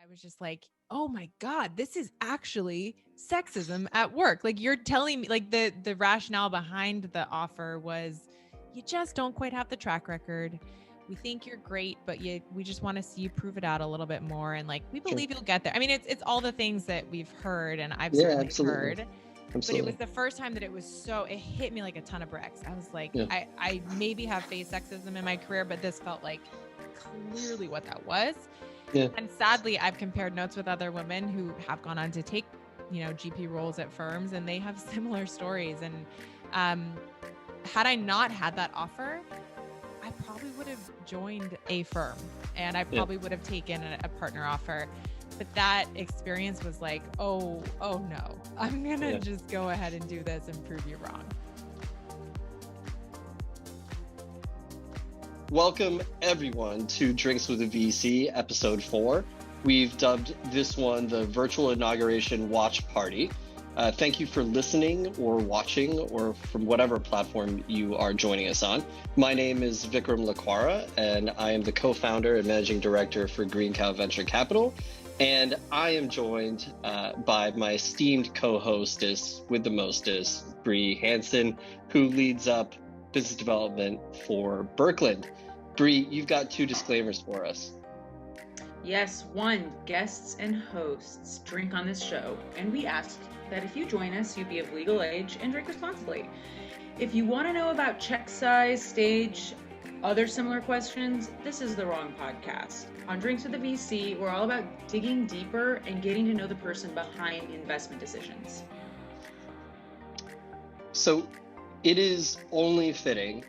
was just like, oh my God, this is actually sexism at work. Like you're telling me, like the rationale behind the offer was you just don't quite have the track record. We think you're great, but we just want to see you prove it out a little bit more. And like, we believe you'll get there. I mean, it's all the things that we've heard and I've certainly heard. But it was the first time that it hit me like a ton of bricks. I was like, I maybe have faced sexism in my career, but this felt like clearly what that was. Yeah. And sadly, I've compared notes with other women who have gone on to take, GP roles at firms, and they have similar stories. And had I not had that offer, I probably would have joined a firm and I probably would have taken a partner offer. But that experience was like, oh no, I'm going to just go ahead and do this and prove you wrong. Welcome, everyone, to Drinks with a VC, Episode 4. We've dubbed this one the Virtual Inauguration Watch Party. Thank you for listening or watching or from whatever platform you are joining us on. My name is Vikram Lakwara, and I am the co-founder and managing director for GreenCow Venture Capital. And I am joined by my esteemed co-hostess with the mostest, Bree Hansen, who leads up business development for Burkland. Bree, you've got 2 disclaimers for us. Yes, 1, guests and hosts drink on this show, and we ask that if you join us, you be of legal age and drink responsibly. If you want to know about check size, stage, other similar questions, this is the wrong podcast. On Drinks with the VC, we're all about digging deeper and getting to know the person behind investment decisions. So it is only fitting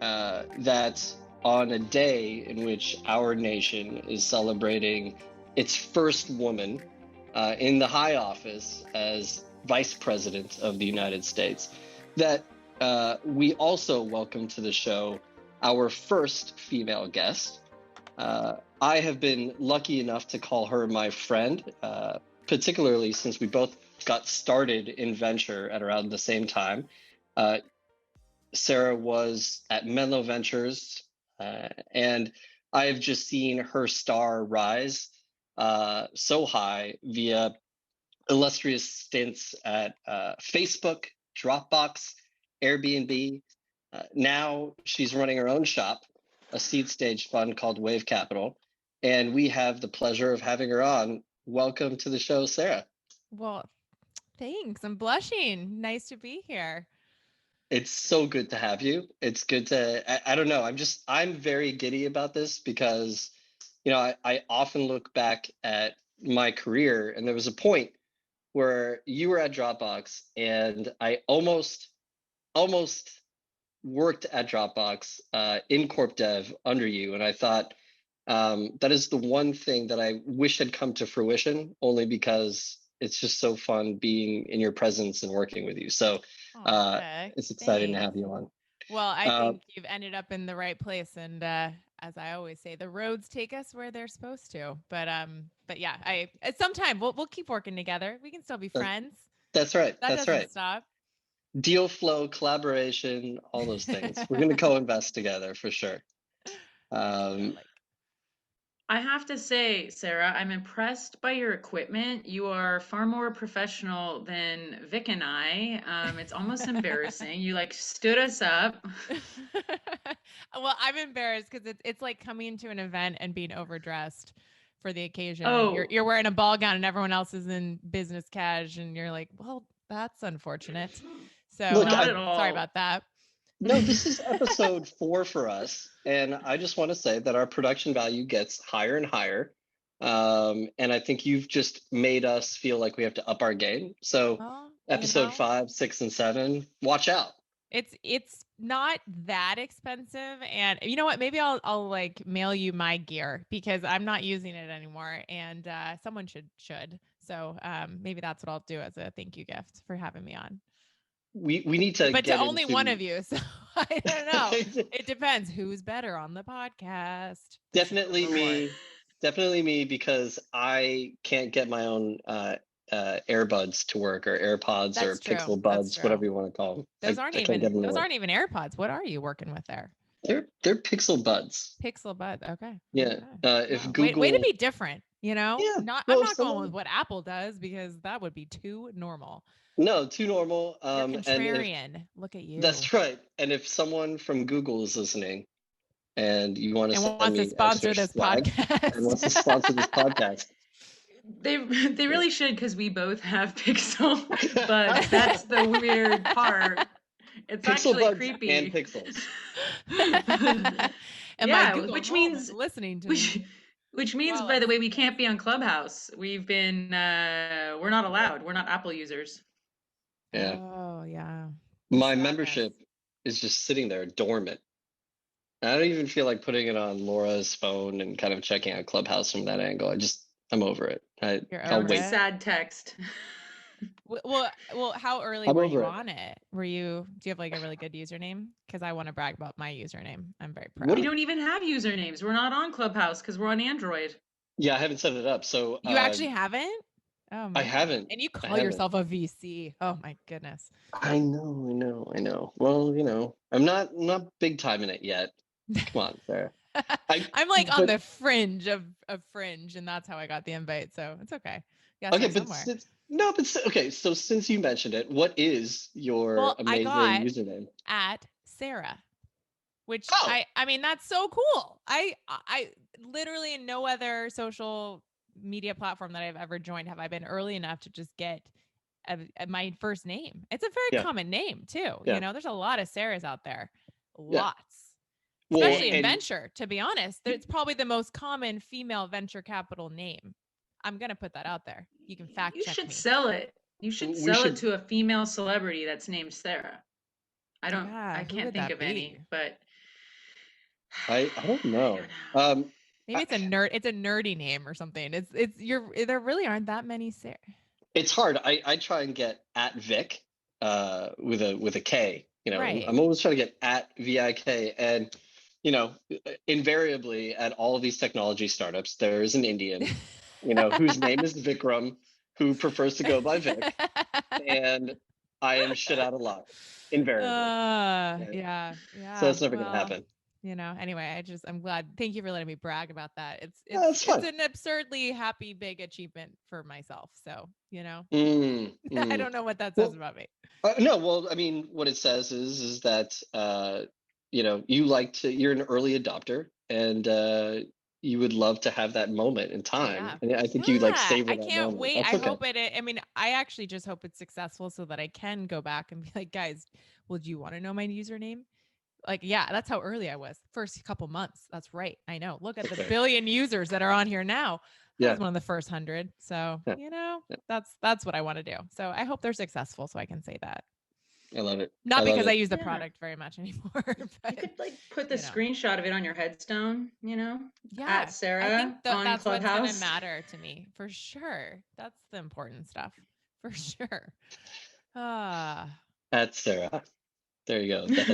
that on a day in which our nation is celebrating its first woman in the high office as Vice President of the United States, that we also welcome to the show our first female guest. I have been lucky enough to call her my friend, particularly since we both got started in venture at around the same time. Sara was at Menlo Ventures, and I have just seen her star rise so high via illustrious stints at Facebook, Dropbox, Airbnb. Now she's running her own shop, a seed stage fund called Wave Capital, and we have the pleasure of having her on. Welcome to the show, Sara. Well, thanks. I'm blushing. Nice to be here. It's so good to have you. It's good to, I don't know, I'm very giddy about this because, I often look back at my career, and there was a point where you were at Dropbox and I almost worked at Dropbox in Corp Dev under you. And I thought that is the one thing that I wish had come to fruition, only because it's just so fun being in your presence and working with you. So it's exciting to have you on. Well, I think you've ended up in the right place. And as I always say, the roads take us where they're supposed to. But yeah, at some time we'll keep working together. We can still be friends. That's right. That doesn't stop. Deal flow, collaboration, all those things. We're going to co-invest together for sure. I have to say, Sara, I'm impressed by your equipment. You are far more professional than Vic and I. It's almost embarrassing. You stood us up. Well, I'm embarrassed because it's like coming to an event and being overdressed for the occasion. Oh. You're wearing a ball gown and everyone else is in business cash, and you're like, well, that's unfortunate. So look, not at all. Sorry about that. No, this is episode 4 for us. And I just want to say that our production value gets higher and higher. And I think you've just made us feel like we have to up our game. So episode 5, 6, and 7, watch out. It's not that expensive. And you know what? Maybe I'll mail you my gear because I'm not using it anymore. And someone should. So maybe that's what I'll do as a thank you gift for having me on. We need to, but to only one of you. So I don't know. It depends who's better on the podcast. Definitely me, because I can't get my own earbuds to work, or AirPods. That's or true. Pixel Buds, whatever you want to call them. Those aren't even AirPods. What are you working with there? They're Pixel Buds. Pixel Buds. Okay. Yeah. If Google, way to be different. You know, Yeah. I'm Well, if not going someone with what Apple does because that would be too normal. no, too normal. You're And if contrarian. Look at you. that's right, and if someone from Google is listening and you want to And send wants to me extra sponsor this swag and wants to podcast. sponsor this podcast, They yeah. really should, because we both have Pixel, but that's the weird part. It's Pixel actually buds and creepy. pixels. And my Yeah, Google Home is listening to me which means, while by I the way, say we this. can't be on Clubhouse. We're not allowed. We're not Apple users. Yeah. Oh, yeah. The My sadness. membership is just sitting there dormant. I don't even feel like putting it on Laura's phone and kind of checking out Clubhouse from that angle. I'm over it. You're I'll over That's a wait. it. sad text. Well, how early I'm were over you it. on it? Do you have like a really good username? Because I want to brag about my username. I'm very What We proud. if, don't even have usernames. We're not on Clubhouse because we're on Android. yeah, I haven't set it up. So You actually haven't? Oh I my God. haven't. And you I call haven't. yourself a VC. Oh my goodness. I know. Well, I'm not big time in it yet. Come on, Sarah. I'm like on But the fringe of fringe, and that's how I got the invite. So it's okay. You gotta okay, start but somewhere. okay. So since you mentioned it, what is your Well, I amazing got username? at Sarah, which Oh, I mean that's so cool. I literally in no other social media platform that I've ever joined have I been early enough to just get my first name. It's a very yeah, common name too. yeah, There's a lot of Sarahs out there. yeah. Lots. Well, Especially Dang. in and venture, to be honest. It's probably the most common female venture capital name. I'm going to put that out there. You can fact You check should me. sell it. You should we sell it should. to a female celebrity that's named Sarah. Yeah, I who can't would think that of any, be? but I don't I don't know. know. Maybe it's a nerd. It's a nerdy name or something. There really aren't that many Sarah. It's hard. I try and get at Vic, with a K. Right. I'm always trying to get at VIK, and you know, invariably at all of these technology startups, there is an Indian, whose name is Vikram, who prefers to go by Vic, and I am shit out of luck, invariably. Right? Yeah. So Yeah. that's never gonna Well, happen. anyway, I'm glad. Thank you for letting me brag about that. That's It's fine. an absurdly happy big achievement for myself. So, I Mm. don't know what that says Well, about me. no, well, I mean, what it says is that you're an early adopter, and you would love to have that moment in time, Yeah. and I think you like Yeah. savor I that can't moment. wait. That's I okay. hope I mean, I actually just hope it's successful so that I can go back and be like, guys, well, do you want to know my username? Like, yeah, that's how early I was. First couple months. That's right. I know. Look at the Okay. billion users that are on here now. I was Yeah. one of the first 100. So, Yeah. that's what I want to do. So I hope they're successful so I can say that. I love it. I Not love because I it. use the Yeah. product very much anymore. You But, could put the you know. screenshot of it on your headstone, Yeah. at I Sarah think on that's what's going to Clubhouse. matter to me for sure. That's the important stuff for sure. Ah, At Sarah. There you go. The yeah.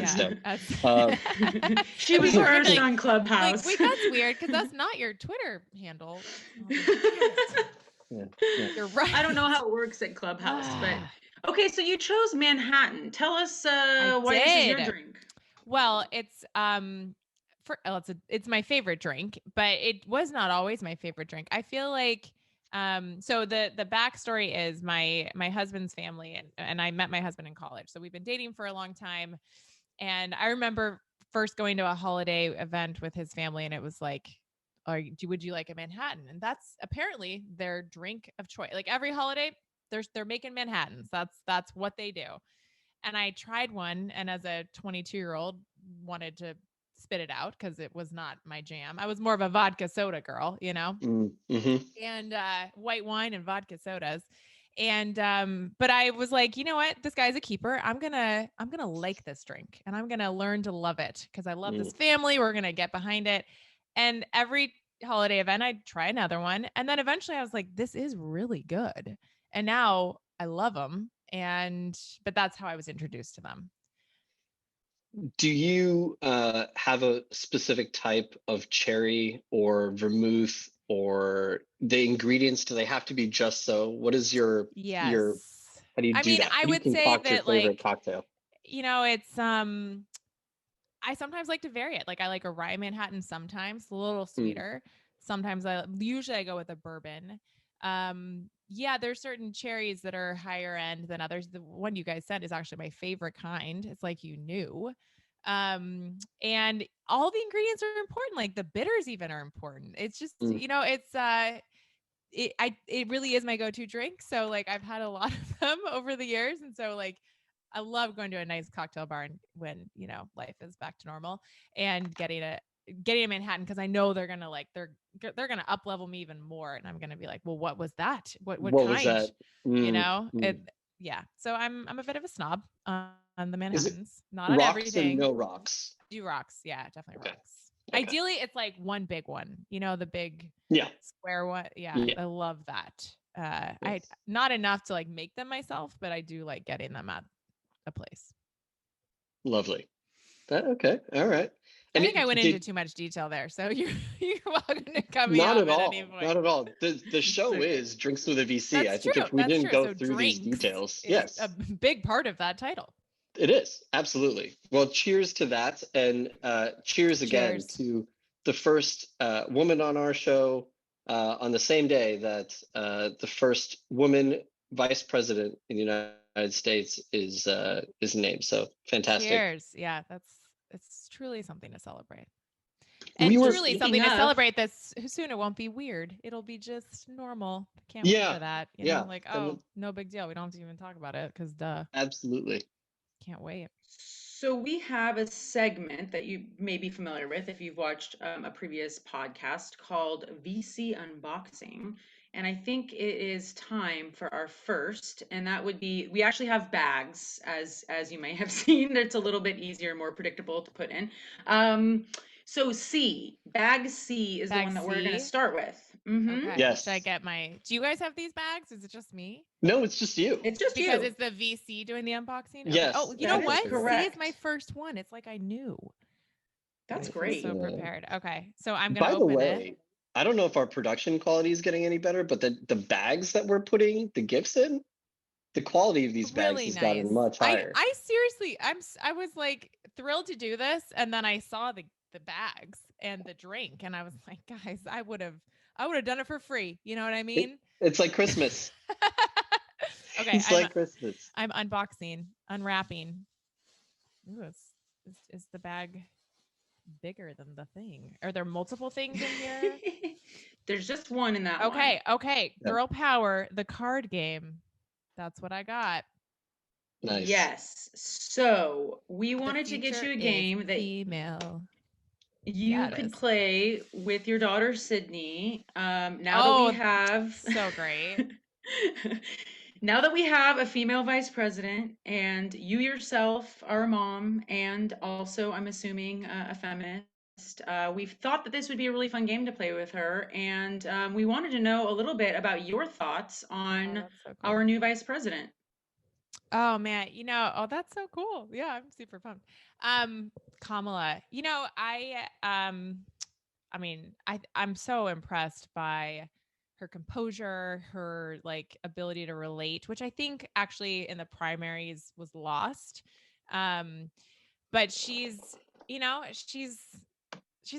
headstone. She It was weird, first like- on Clubhouse. wait, that's weird because that's not your Twitter handle. Oh, damn it. Yeah. You're right. I don't know how it works at Clubhouse, but okay. So you chose Manhattan. Tell us why this is your did. drink. Well, it's it's my favorite drink, but it was not always my favorite drink. I feel like so the backstory is my husband's family and I met my husband in college. So we've been dating for a long time. And I remember first going to a holiday event with his family and it was like, would you like a Manhattan? And that's apparently their drink of choice. Like every holiday, they're making Manhattans. That's what they do. And I tried one, and as a 22-year-old, wanted to spit it out because it was not my jam. I was more of a vodka soda girl, Mm-hmm. and white wine and vodka sodas. And but I was like, you know what? This guy's a keeper. I'm gonna like this drink, and I'm gonna learn to love it because I love this family. We're gonna get behind it. And every holiday event, I'd try another one, and then eventually, I was like, this is really good. And now I love them. But that's how I was introduced to them. Do you have a specific type of cherry or vermouth, or the ingredients? Do they have to be just so? What is your Yes. how do you I do mean, that? I How do you would say concoct your that favorite cocktail? it's I sometimes like to vary it. Like I like a rye Manhattan sometimes, a little sweeter. Sometimes usually I go with a bourbon. Yeah, there's certain cherries that are higher end than others. The one you guys said is actually my favorite kind. It's like you knew. And all the ingredients are important. Like the bitters even are important. It's just, Mm. it really is my go-to drink. So like I've had a lot of them over the years. And so like I love going to a nice cocktail bar when, life is back to normal and getting a Manhattan, because I know they're gonna they're gonna up level me even more, and I'm gonna be like, well, what was that? What What was kind? that? Mm, It, mm. yeah. So I'm a bit of a snob on the Is it Manhattans, not on rocks or everything. no rocks? Do rocks, yeah, definitely Okay. rocks. Okay. Ideally, it's like one big one, the big Yeah. square one. Yeah, Yeah. I love that. I Yes. not enough to like make them myself, but I do like getting them at a place. Lovely. Okay. All right. I And think I went into did too much detail there, so you're welcome to cut me not off at at any all. point. Not at all. The show okay. is Drinks with a VC. I That's think true. if we That's didn't true. go So through these drinks details, is yes, a big part of that title. it is. Absolutely. Well, cheers to that. And cheers again Cheers. to the first woman on our show on the same day that the first woman vice president in the United States is named. So fantastic. Cheers. Yeah, it's truly something to celebrate. We And were, truly something Speaking to of, celebrate this soon. It won't be weird. It'll be just normal. Can't wait yeah, for that. yeah, Like, and oh, no big deal. We don't have to even talk about it because duh. absolutely. Can't wait. so we have a segment that you may be familiar with if you've watched a previous podcast called VC Unboxing. And I think it is time for our first, and that would be we actually have bags, as you may have seen. It's a little bit easier, more predictable to put in. So bag C is the Bag one that we're going to C. start with. Mm-hmm. Okay. Should I Yes. get do you guys have these bags? Is it just me? No, it's just you. It's just Because you. it's the VC doing the unboxing? Okay. Yes, Oh, you know That is what? exactly right. C is my correct. first one. It's like I knew. That's I feel great. so prepared. Okay. So I'm going to By the open it. way, I don't know if our production quality is getting any better, but the bags that we're putting the gifts in, the quality of these bags Really has nice. gotten much higher. I seriously, I was like thrilled to do this. And then I saw the bags and the drink. And I was like, guys, I would have done it for free. You know what I mean? It's like Christmas. Okay. It's like Christmas. I'm unboxing, unwrapping. Ooh, is the bag bigger than the thing? Are there multiple things in here? There's just one in that one. Okay. Yeah. Girl Power, the card game. That's what I got. Nice. Yes. So we The wanted to get future you a is game that female. you Yeah, it could is. play with your daughter Sydney. Now that Oh, we have so great. now that we have a female vice president and you yourself are a mom and also I'm assuming a feminist, we've thought that this would be a really fun game to play with her, and we wanted to know a little bit about your thoughts Oh, on that's so cool. our new vice president. Oh man, that's so cool. Yeah, I'm super pumped. Kamala, I'm so impressed by her composure, her like ability to relate, which I think actually in the primaries was lost. But she's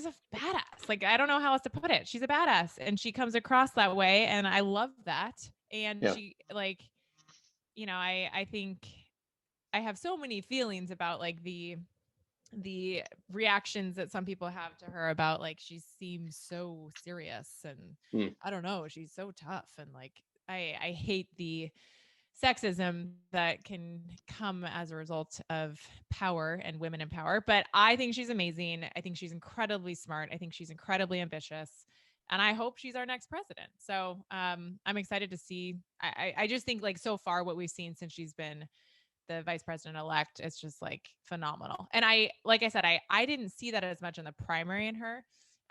a badass. Like I don't know how else to put it. She's a badass and she comes across that way and I love that. And Yeah. she like I think I have so many feelings about like the reactions that some people have to her about like she seems so serious and I don't know, she's so tough and like I hate the sexism that can come as a result of power and women in power. But I think she's amazing. I think she's incredibly smart. I think she's incredibly ambitious. And I hope she's our next president. So I'm excited to see. I just think like so far what we've seen since she's been the vice president elect, it's just like phenomenal. And like I said, I didn't see that as much in the primary in her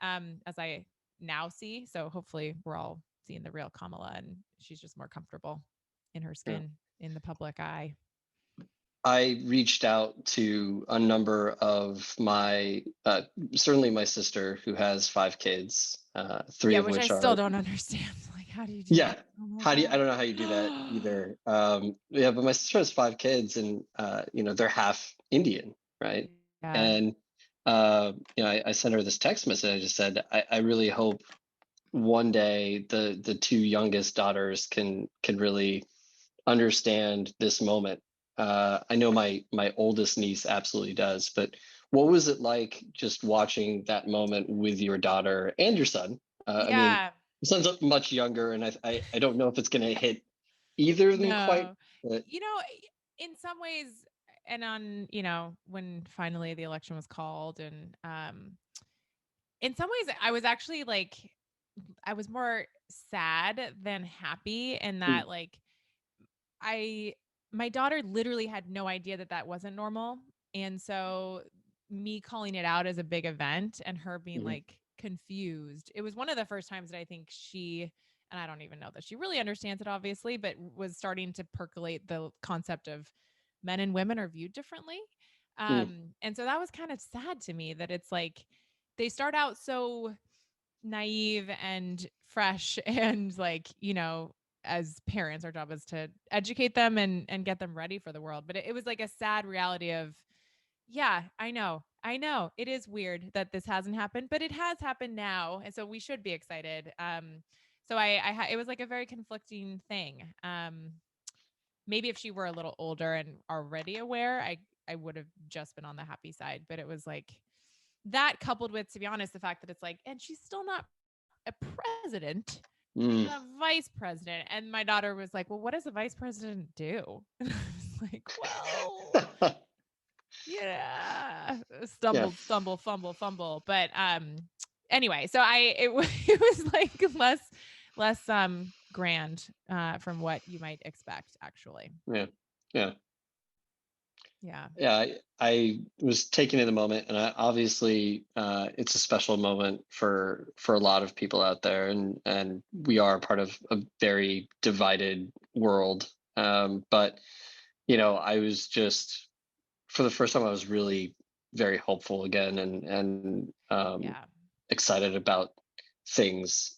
as I now see. So hopefully we're all seeing the real Kamala and she's just more comfortable in her skin in the public eye. I reached out to a number of my, certainly my sister who has 5 kids, 3 of which which I are. still don't understand. Like, how do you do that? Oh I don't know how you do that either. But my sister has 5 kids and, they're half Indian, right? Yeah. And, I sent her this text message. I just said, I really hope one day the two youngest daughters can really understand this moment. I know my oldest niece absolutely does, but what was it like just watching that moment with your daughter and your son? I mean, Yeah. your son's much younger, and I don't know if it's going to hit either of them quite. No. But You know, in some ways, and on, when finally the election was called, and in some ways I was actually like, I was more sad than happy, and mm, that like I my daughter literally had no idea that that wasn't normal. And so me calling it out as a big event and her being mhm, like confused. It was one of the first times that I think she, and I don't even know that she really understands it obviously, but was starting to percolate the concept of men and women are viewed differently. mm, And so that was kind of sad to me that it's like they start out so naive and fresh and like, as parents our job is to educate them and get them ready for the world, but it was like a sad reality of, yeah, I know it is weird that this hasn't happened, but it has happened now, and so we should be excited. So it was like a very conflicting thing. Maybe if she were a little older and already aware, I would have just been on the happy side, but it was like that coupled with, to be honest, the fact that it's like, and she's still not a president. She's mm. a vice president. And my daughter was like, well, what does a vice president do? And I was like, well, yeah, Yeah. stumble, fumble, fumble. But anyway, so it was like less grand from what you might expect, actually. Yeah. Yeah. Yeah. Yeah, I was taking in the moment, and obviously, it's a special moment for a lot of people out there, and we are part of a very divided world. But I was just for the first time, I was really very hopeful again, and Yeah. excited about things.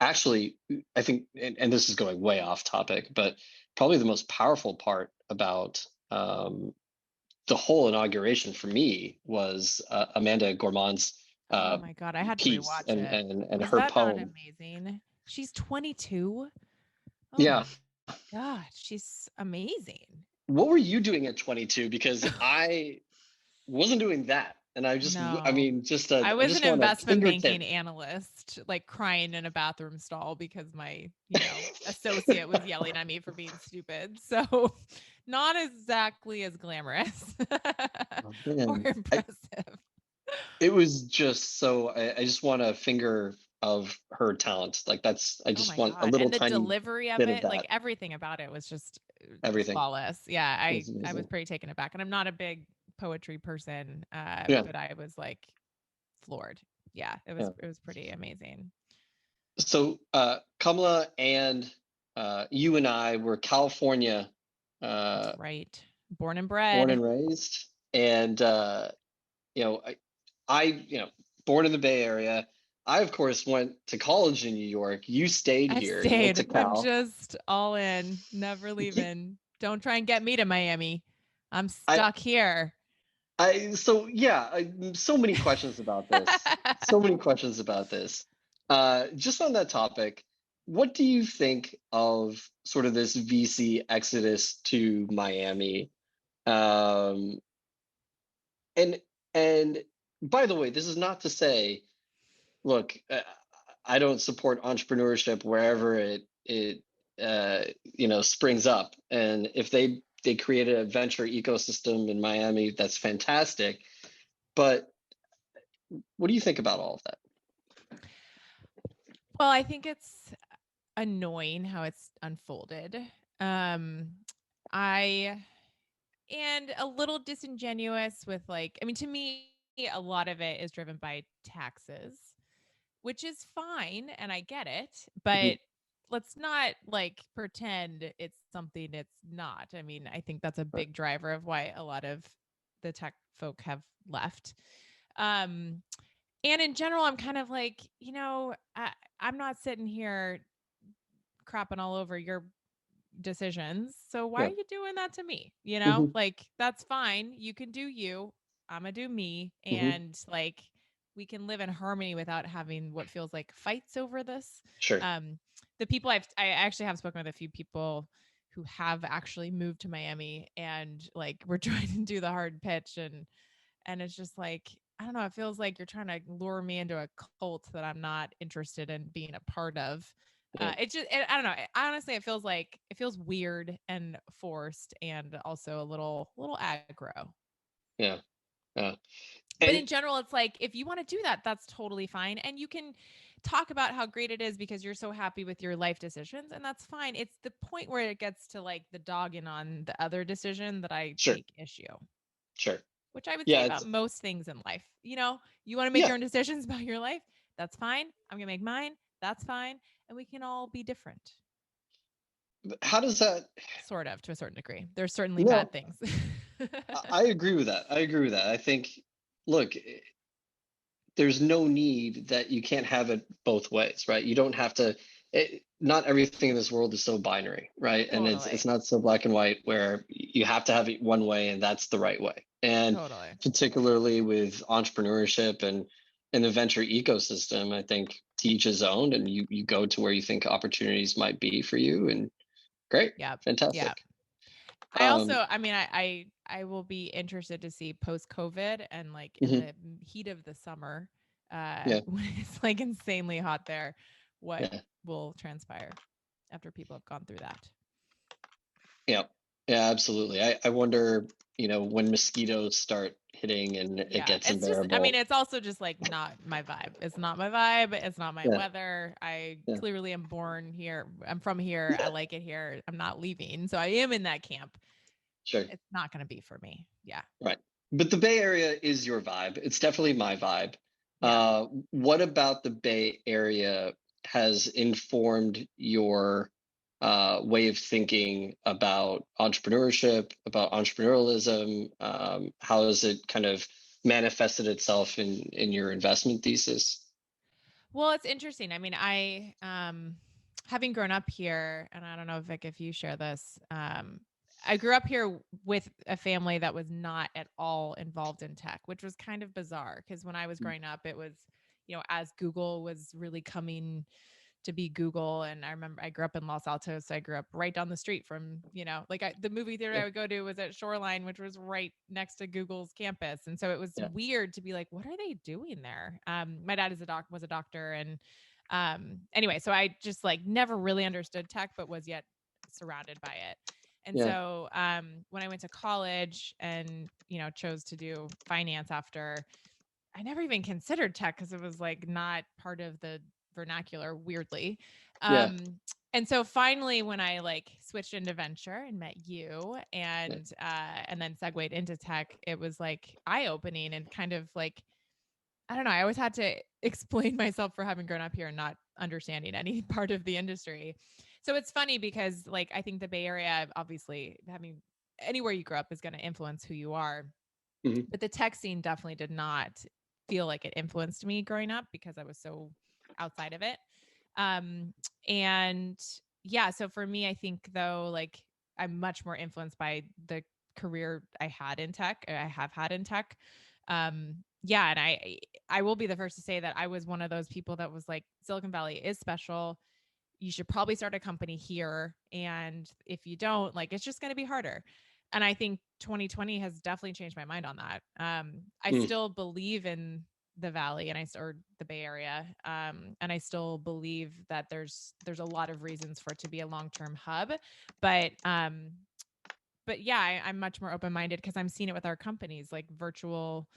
Actually, I think, and this is going way off topic, but probably the most powerful part about the whole inauguration for me was Amanda Gorman's Oh uh, my God. I had to piece rewatch and, it. and and Was her that not poem. amazing? She's 22. Oh Yeah. my God. She's amazing. What were you doing at 22? Because I wasn't doing that, and I No. mean, I I was an just want a investment fingertip. banking analyst, like crying in a bathroom stall because my, associate was yelling at me for being stupid. So, not exactly as glamorous Oh, or man. impressive. It was just so I just want a finger of her talent. Like I Oh just my want a God. little And the tiny delivery of bit of it, like that. everything about it was just Everything. flawless. Yeah, It was I was amazing. pretty taken aback. And I'm not a big poetry person, Yeah. but I was like floored. Yeah, Yeah. it was pretty amazing. So Kamala and you and I were California That's uh, right. Born and born bred. and raised, and you know, I born in the Bay Area. I of course went to college in New York. You stayed I here. You went to stayed. I'm Cal. just all in, never leaving. Don't try and get me to Miami. I'm I stuck here. so yeah, so many questions about this. So many questions about this. Just on that topic, what do you think of sort of this VC exodus to Miami? Um, and and by the way, this is not to say, look, I don't support entrepreneurship wherever it springs up, and if they create a venture ecosystem in Miami, that's fantastic. But what do you think about all of that? Well, I think it's annoying how it's unfolded. Um, I and a little disingenuous with like, I mean, to me, a lot of it is driven by taxes, which is fine and I get it, Mhm. but let's not like pretend it's something it's not. I mean, I think that's a Right. big driver of why a lot of the tech folk have left. Um and in general, I'm kind of like, I'm not sitting here crapping all over your decisions. So why are Yeah. you doing that to me? Hmm. Like that's fine. You can do you. I'm gonna do me. Hmm. And like we can live in harmony without having what feels like fights over this. Sure. The people I actually have spoken with a few people who have actually moved to Miami, and like we're trying to do the hard pitch, and it's just like, I don't know, it feels like you're trying to lure me into a cult that I'm not interested in being a part of. Yeah. I don't know. Honestly, it feels weird and forced, and also a little aggro. Yeah. Yeah. But And in general, it's like, if you want to do that, that's totally fine. And you can talk about how great it is because you're so happy with your life decisions, and that's fine. It's the point where it gets to like the dogging on the other decision that I sure. take issue, Sure. which I would say Yeah. about It's most things in life. You want to make yeah. your own decisions about your life. That's fine. I'm going to make mine. That's fine. And we can all be different, How does that? sort of, to a certain degree. There's certainly No, bad things. I agree with that. I agree with that. I think, look, there's no need that you can't have it both ways, right? You don't have to. Not everything in this world is so binary, right? And it's Totally. not so black and white where you have to have it one way and that's the right way. And Totally. particularly with entrepreneurship and in the venture ecosystem, I think to each his own, and you go to where you think opportunities might be for you, and great, Yeah. Yeah. fantastic. I Um, also, I mean, I will be interested to see post COVID and like in mhm, the heat of the summer, yeah, when it's like insanely hot there, what yeah. will transpire after people have gone through that. Yeah, yeah, absolutely. I wonder, when mosquitoes start hitting and it Yeah, gets it's just, I mean, unbearable. it's also just like not my vibe. It's not my vibe. It's not my Yeah, weather. I yeah, clearly am born here. I'm from here. I like it here. I'm not leaving. So I am in that camp. sure. It's not going to be for me. Yeah. Right. But the Bay Area is your vibe. It's definitely my vibe. Yeah. What about the Bay Area has informed your way of thinking about entrepreneurship, about entrepreneurialism? How has it kind of manifested itself in your investment thesis? Well, it's interesting. I mean, having grown up here, and I don't know, Vic, if you share this, I grew up here with a family that was not at all involved in tech, which was kind of bizarre because when I was growing up, it was, as Google was really coming to be Google. And I remember I grew up in Los Altos. So I grew up right down the street from, the movie theater Yeah, I would go to was at Shoreline, which was right next to Google's campus. And so it was yeah, weird to be like, what are they doing there? My dad was a doctor. And anyway, so I just like never really understood tech, but was yet surrounded by it. And yeah, so when I went to college and, chose to do finance after, I never even considered tech because it was like not part of the vernacular, weirdly. yeah, And so finally, when I like switched into venture and met you, yeah, and then segued into tech, it was like eye opening and kind of like, I don't know. I always had to explain myself for having grown up here and not understanding any part of the industry. So it's funny because like I think the Bay Area, obviously having anywhere you grow up is going to influence who you are, mhm, but the tech scene definitely did not feel like it influenced me growing up because I was so outside of it. Um, and yeah, so for me, I think though, like I'm much more influenced by the career I had in tech, I have had in tech. Yeah, and I will be the first to say that I was one of those people that was like, Silicon Valley is special. You should probably start a company here. And if you don't, like, it's just going to be harder. And I think 2020 has definitely changed my mind on that. I mm, still believe in the Valley or the Bay Area. And I still believe that there's a lot of reasons for it to be a long-term hub. But, but yeah, I'm much more open-minded because I'm seeing it with our companies, like virtual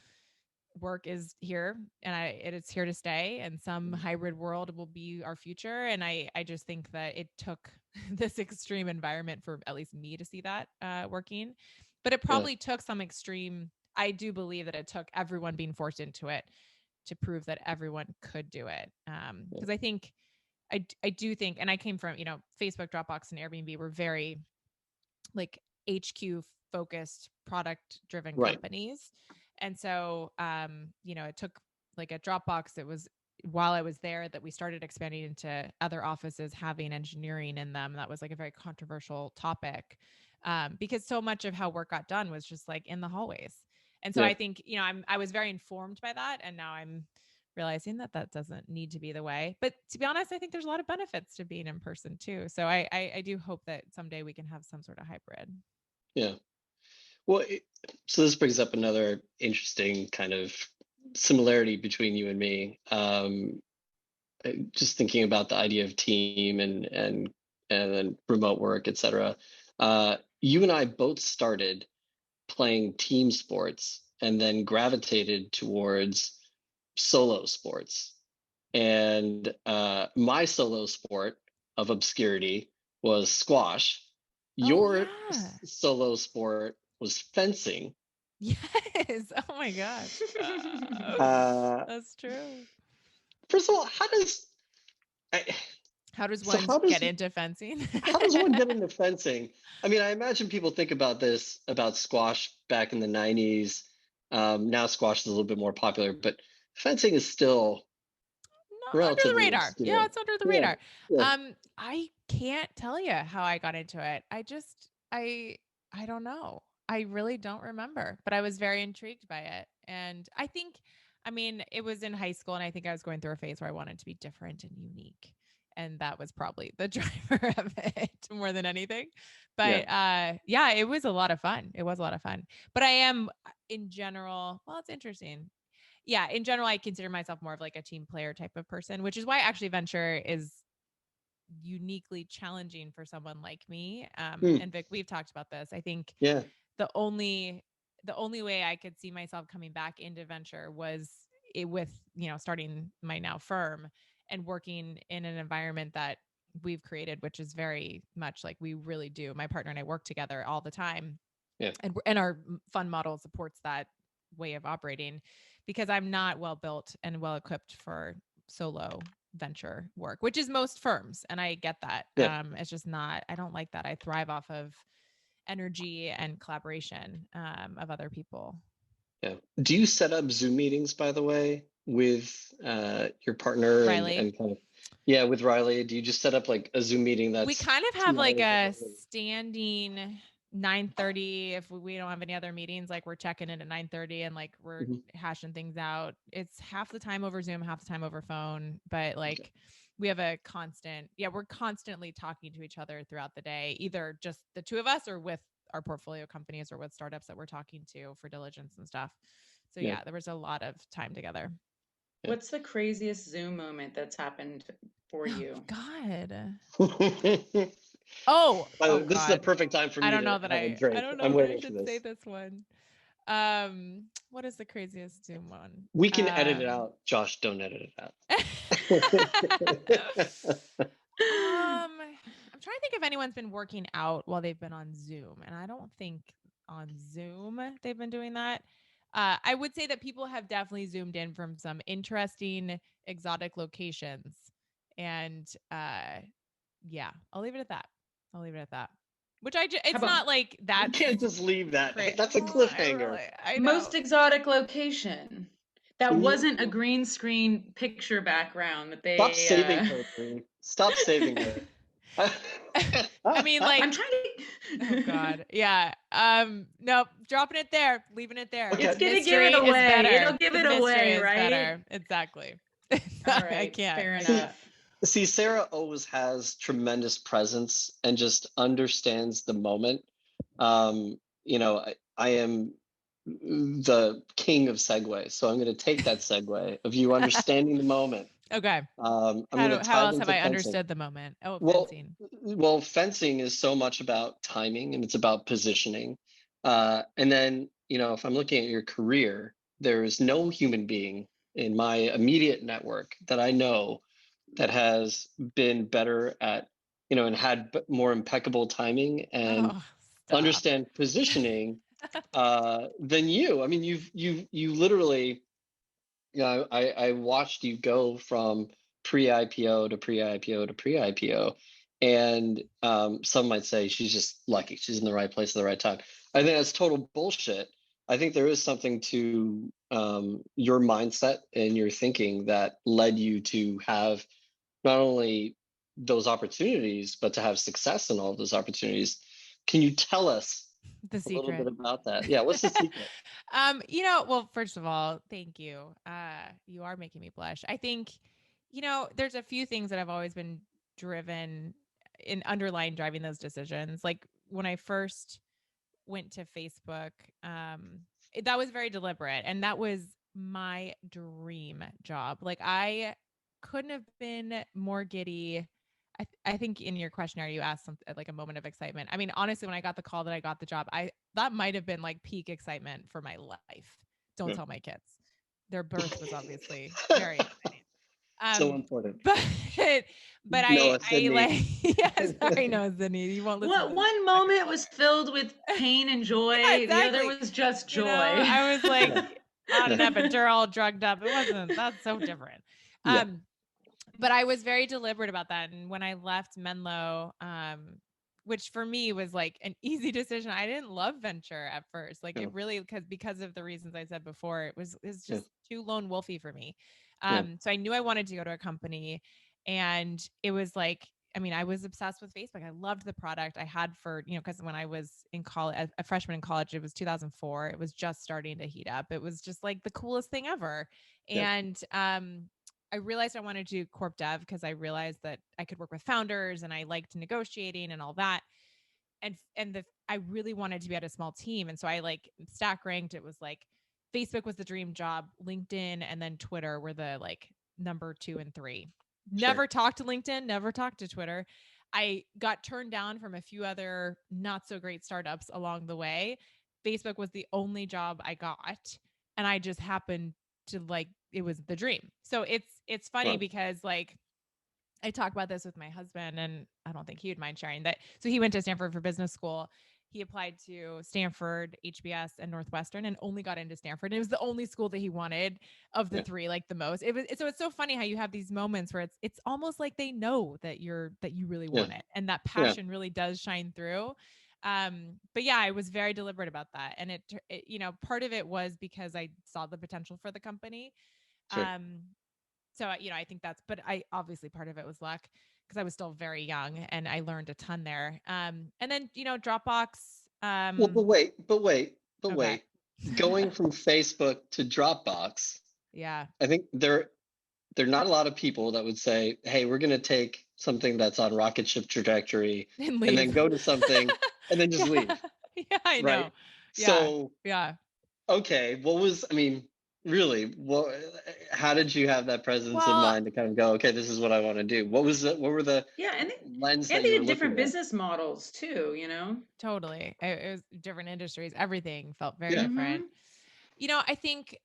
work is here and it's here to stay, and some hybrid world will be our future. And I just think that it took this extreme environment for at least me to see that working, but it yeah, probably took some extreme, I do believe that it took everyone being forced into it to prove that everyone could do it. yeah. Because I think I do think, and I came from, Facebook, Dropbox, and Airbnb were very like HQ focused, product driven Right. companies. And so, it took like a Dropbox. It was while I was there that we started expanding into other offices having engineering in them. That was like a very controversial topic, because so much of how work got done was just like in the hallways. And so Yeah. I think, I was very informed by that. And now I'm realizing that that doesn't need to be the way. But to be honest, I think there's a lot of benefits to being in person too. So I do hope that someday we can have some sort of hybrid. Yeah. Well, so this brings up another interesting kind of similarity between you and me. Just thinking about the idea of team and then remote work, etc. You and I both started playing team sports and then gravitated towards solo sports. And my solo sport of obscurity was squash. Oh Your yeah. solo sport was fencing. Yes. Oh my gosh. Uh, That's true. First of all, I, How does so one how get does into fencing? how does one get into fencing? I mean, I imagine people think about this about squash back in the 90s. Now squash is a little bit more popular, but fencing is still Not under the relatively radar. Yeah, obscure. it's under the Yeah, radar. yeah. I can't tell you how I got into it. I don't know. I really don't remember, but I was very intrigued by it. And I mean, it was in high school and I think I was going through a phase where I wanted to be different and unique. And that was probably the driver of it more than anything. Yeah. But yeah, it was a lot of fun. It was a lot of fun. But I am in general, well, it's interesting. Yeah, in general, I consider myself more of like a team player type of person, which is why actually venture is uniquely challenging for someone like me. Hmm. And Vic, we've talked about this. I think Yeah. the only way I could see myself coming back into venture was with starting my now firm and working in an environment that we've created, which is very much like we really do. My partner and I work together all the time, Yeah. and our fund model supports that way of operating because I'm not well built and well equipped for solo venture work, which is most firms. And I get that. Yeah. It's just not, I don't like that. I thrive off of energy and collaboration of other people. Yeah. Do you set up Zoom meetings, by the way, with your partner Riley, and kind of, yeah, with Riley? Do you just set up like a Zoom meeting we that's kind of have 2 like hours a long? standing 9:30 if we don't have any other meetings, like we're checking in at 9:30 and like we're Mhm. hashing things out. It's half the time over Zoom, half the time over phone, but Okay. like we have a constant, we're constantly talking to each other throughout the day, either just the two of us or with our portfolio companies or with startups that we're talking to for diligence and stuff. So Yeah. yeah, there was a lot of time together. Yeah. What's the craziest Zoom moment that's happened for Oh you? God. By the way, this is a God. perfect time for I me don't to know that have a I drink. don't I'm know that I waiting for should say this. this one. What is the craziest Zoom one? We can edit it out. Josh, don't edit it out. I'm trying to think if anyone's been working out while they've been on Zoom, and I don't think on Zoom they've been doing that. I would say that people have definitely zoomed in from some interesting exotic locations, and yeah, I'll leave it at that. I'll leave it at that. Which How it's about not like You that's can't just leave that. great. That's a cliffhanger. I know. most exotic location that Can you wasn't a green screen picture background that stop they saving her, Bree? Stop saving her. I mean, like, I'm trying oh to God, yeah. Nope, dropping it there, leaving it there. Okay. It's The gonna give it mystery is away. better. It'll give The it mystery away, is right? better. Exactly. All I right, can't. fair I See, can't. enough. see, Sarah always has tremendous presence and just understands the moment. I am the king of segues, so I'm going to take that segue of you understanding the moment. Okay. I'm going to How tie it else have into I fencing. understood the moment? Oh, Well, fencing. well, fencing is so much about timing and it's about positioning. And then, if I'm looking at your career, there is no human being in my immediate network that I know that has been better at, and had more impeccable timing and Oh, stop. understand positioning than you. I mean, you literally, I watched you go from pre-IPO to pre-IPO to pre-IPO, and some might say she's just lucky. She's in the right place at the right time. I think that's total bullshit. I think there is something to your mindset and your thinking that led you to have not only those opportunities, but to have success in all of those opportunities. Can you tell us The a little bit secret. about that. Yeah, what's the secret? Well, first of all, thank you. You are making me blush. I think, there's a few things that I've always been driven in underlying driving those decisions. Like when I first went to Facebook, that was very deliberate, and that was my dream job. Like I couldn't have been more giddy. I think in your questionnaire you asked something like a moment of excitement. I mean, honestly, when I got the call that I got the job, I that might have been like peak excitement for my life. Don't Yeah. tell my kids. Their birth was obviously very exciting. So Um, important. but but Noah, I Sydney. like yes, I know Sydney. You won't listen to What this one podcast moment was filled with pain and yeah, joy, the other exactly. was just You know, joy. I was like Yeah. on an Yeah. epidural, drugged up. It wasn't. That's so different. Yeah. Um, but I was very deliberate about that. And when I left Menlo, which for me was like an easy decision. I didn't love venture at first. Like Yeah. it really because of the reasons I said before, it's Yeah. just too lone wolfy for me. Yeah. So I knew I wanted to go to a company, and it was like, I mean, I was obsessed with Facebook. I loved the product I had for, because when I was in college, a freshman in college, it was 2004. It was just starting to heat up. It was just like the coolest thing ever. Yeah. And I realized I wanted to do corp dev because I realized that I could work with founders and I liked negotiating and all that. And I really wanted to be at a small team. And so I like stack ranked. It was like Facebook was the dream job, LinkedIn and then Twitter were the like number 2 and 3. Sure. Never talked to LinkedIn, never talked to Twitter. I got turned down from a few other not so great startups along the way. Facebook was the only job I got. And I just happened to like it was the dream. So it's funny Wow. because like I talk about this with my husband, and I don't think he would mind sharing that. So he went to Stanford for business school. He applied to Stanford, HBS, and Northwestern, and only got into Stanford. And it was the only school that he wanted of the Yeah. three, like the most. It was so it's so funny how you have these moments where it's almost like they know that you really Yeah. want it, and that Yeah. passion really does shine through. But yeah, I was very deliberate about that, and part of it was because I saw the potential for the company. Sure. So, I think but I obviously part of it was luck because I was still very young and I learned a ton there. And then, Dropbox. Well, but Okay. wait. Going from Facebook to Dropbox, Yeah. I think there are not a lot of people that would say, "Hey, we're going to take something that's on rocket ship trajectory And and leave. then go to something and then just Yeah. leave." Yeah, I Right? know. Yeah. So, Yeah. okay, I mean, really, how did you have that presence of Well, mind to kind of go, okay, this is what I want to do? What were the Yeah, lens and that they you were had looking different at? business models too. totally. It was different industries. Everything felt very Yeah. different. Mm-hmm. I think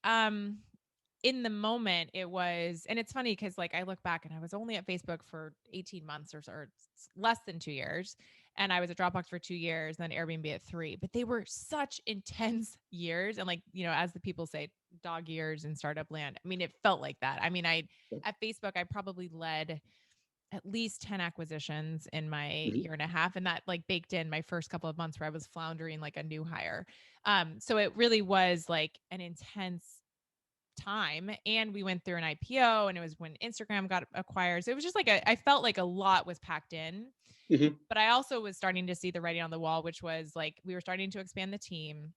in the moment it was, and it's funny because like I look back and I was only at Facebook for 18 months or less than 2 years, and I was at Dropbox for 2 years, then Airbnb at 3, but they were such intense years, and like as the people say, dog years in startup land. I mean, it felt like that. I mean, I at Facebook I probably led at least 10 acquisitions in my Mhm. year and a half, and that like baked in my first couple of months where I was floundering like a new hire. So it really was like an intense time, and we went through an IPO, and it was when Instagram got acquired. So it was just like I felt like a lot was packed in, Mhm. but I also was starting to see the writing on the wall, which was like we were starting to expand the team.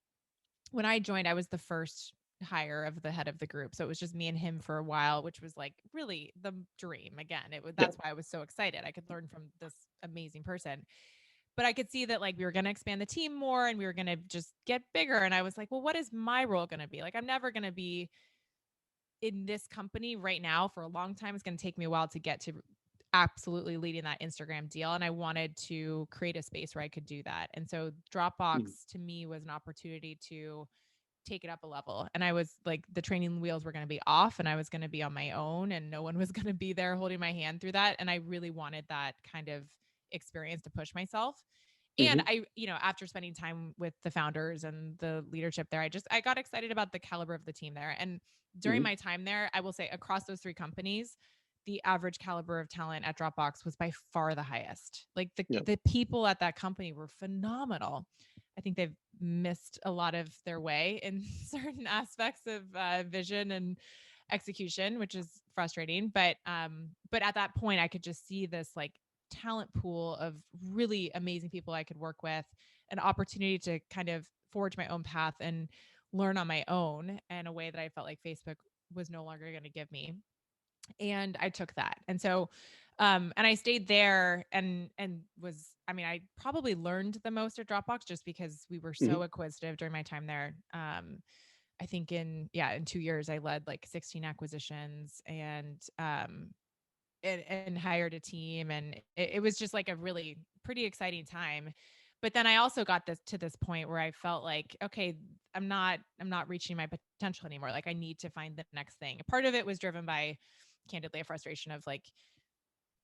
When I joined, I was the first hire of the head of the group. So it was just me and him for a while, which was like really the dream. Again, Yeah. that's why I was so excited. I could learn from this amazing person. But I could see that like we were going to expand the team more and we were going to just get bigger. And I was like, well, what is my role going to be? Like, I'm never going to be in this company right now for a long time. It's going to take me a while to get to absolutely leading that Instagram deal. And I wanted to create a space where I could do that. And so Mhm. Dropbox to me was an opportunity to take it up a level. And I was like, the training wheels were going to be off and I was going to be on my own and no one was going to be there holding my hand through that. And I really wanted that kind of experience to push myself. And Mhm. I, after spending time with the founders and the leadership there, I got excited about the caliber of the team there. And during Mhm. my time there, I will say across those three companies, the average caliber of talent at Dropbox was by far the highest. Like Yeah. the people at that company were phenomenal. I think they've missed a lot of their way in certain aspects of vision and execution, which is frustrating. But at that point, I could just see this like talent pool of really amazing people I could work with, an opportunity to kind of forge my own path and learn on my own in a way that I felt like Facebook was no longer going to give me. And I took that. And so, and I stayed there and was, I mean, I probably learned the most at Dropbox just because we were Mhm. so acquisitive during my time there. I think in 2 years, I led like 16 acquisitions and hired a team. And it was just like a really pretty exciting time. But then I also got this to this point where I felt like, okay, I'm not reaching my potential anymore. Like I need to find the next thing. Part of it was driven by candidly a frustration of like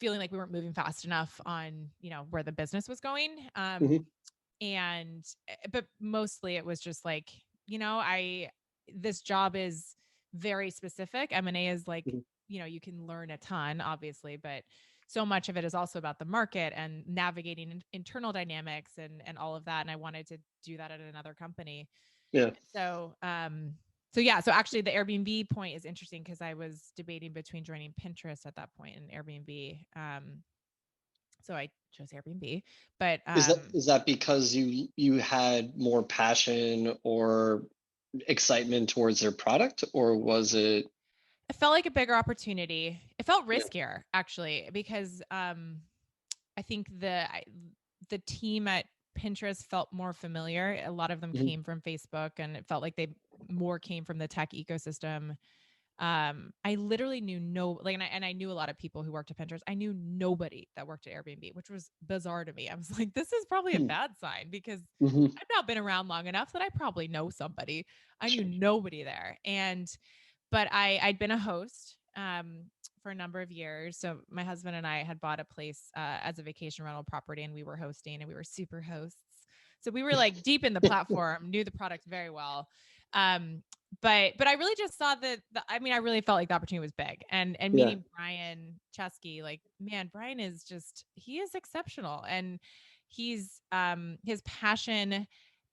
feeling like we weren't moving fast enough on, where the business was going. Mhm. But mostly it was just like, this job is very specific. M&A is like, Mhm. you can learn a ton, obviously, but so much of it is also about the market and navigating internal dynamics and all of that. And I wanted to do that at another company. Yeah. So yeah, so actually the Airbnb point is interesting because I was debating between joining Pinterest at that point and Airbnb. So I chose Airbnb, but Is that because you had more passion or excitement towards their product, or was it? it felt like a bigger opportunity. It felt Yeah. riskier actually because I think the team at Pinterest felt more familiar. A lot of them Mhm. came from Facebook, and it felt like they more came from the tech ecosystem. I literally knew I knew a lot of people who worked at Pinterest. I knew nobody that worked at Airbnb, which was bizarre to me. I was like, this is probably a Hmm. bad sign because Mhm. I've not been around long enough that I probably know somebody. I knew Sure. nobody there. But I'd been a host for a number of years. So my husband and I had bought a place as a vacation rental property, and we were hosting, and we were super hosts. So we were like deep in the platform, knew the product very well. Um, but I really just saw I mean, I really felt like the opportunity was big, and Yeah. meeting Brian Chesky, like, man, Brian is he is exceptional, and his passion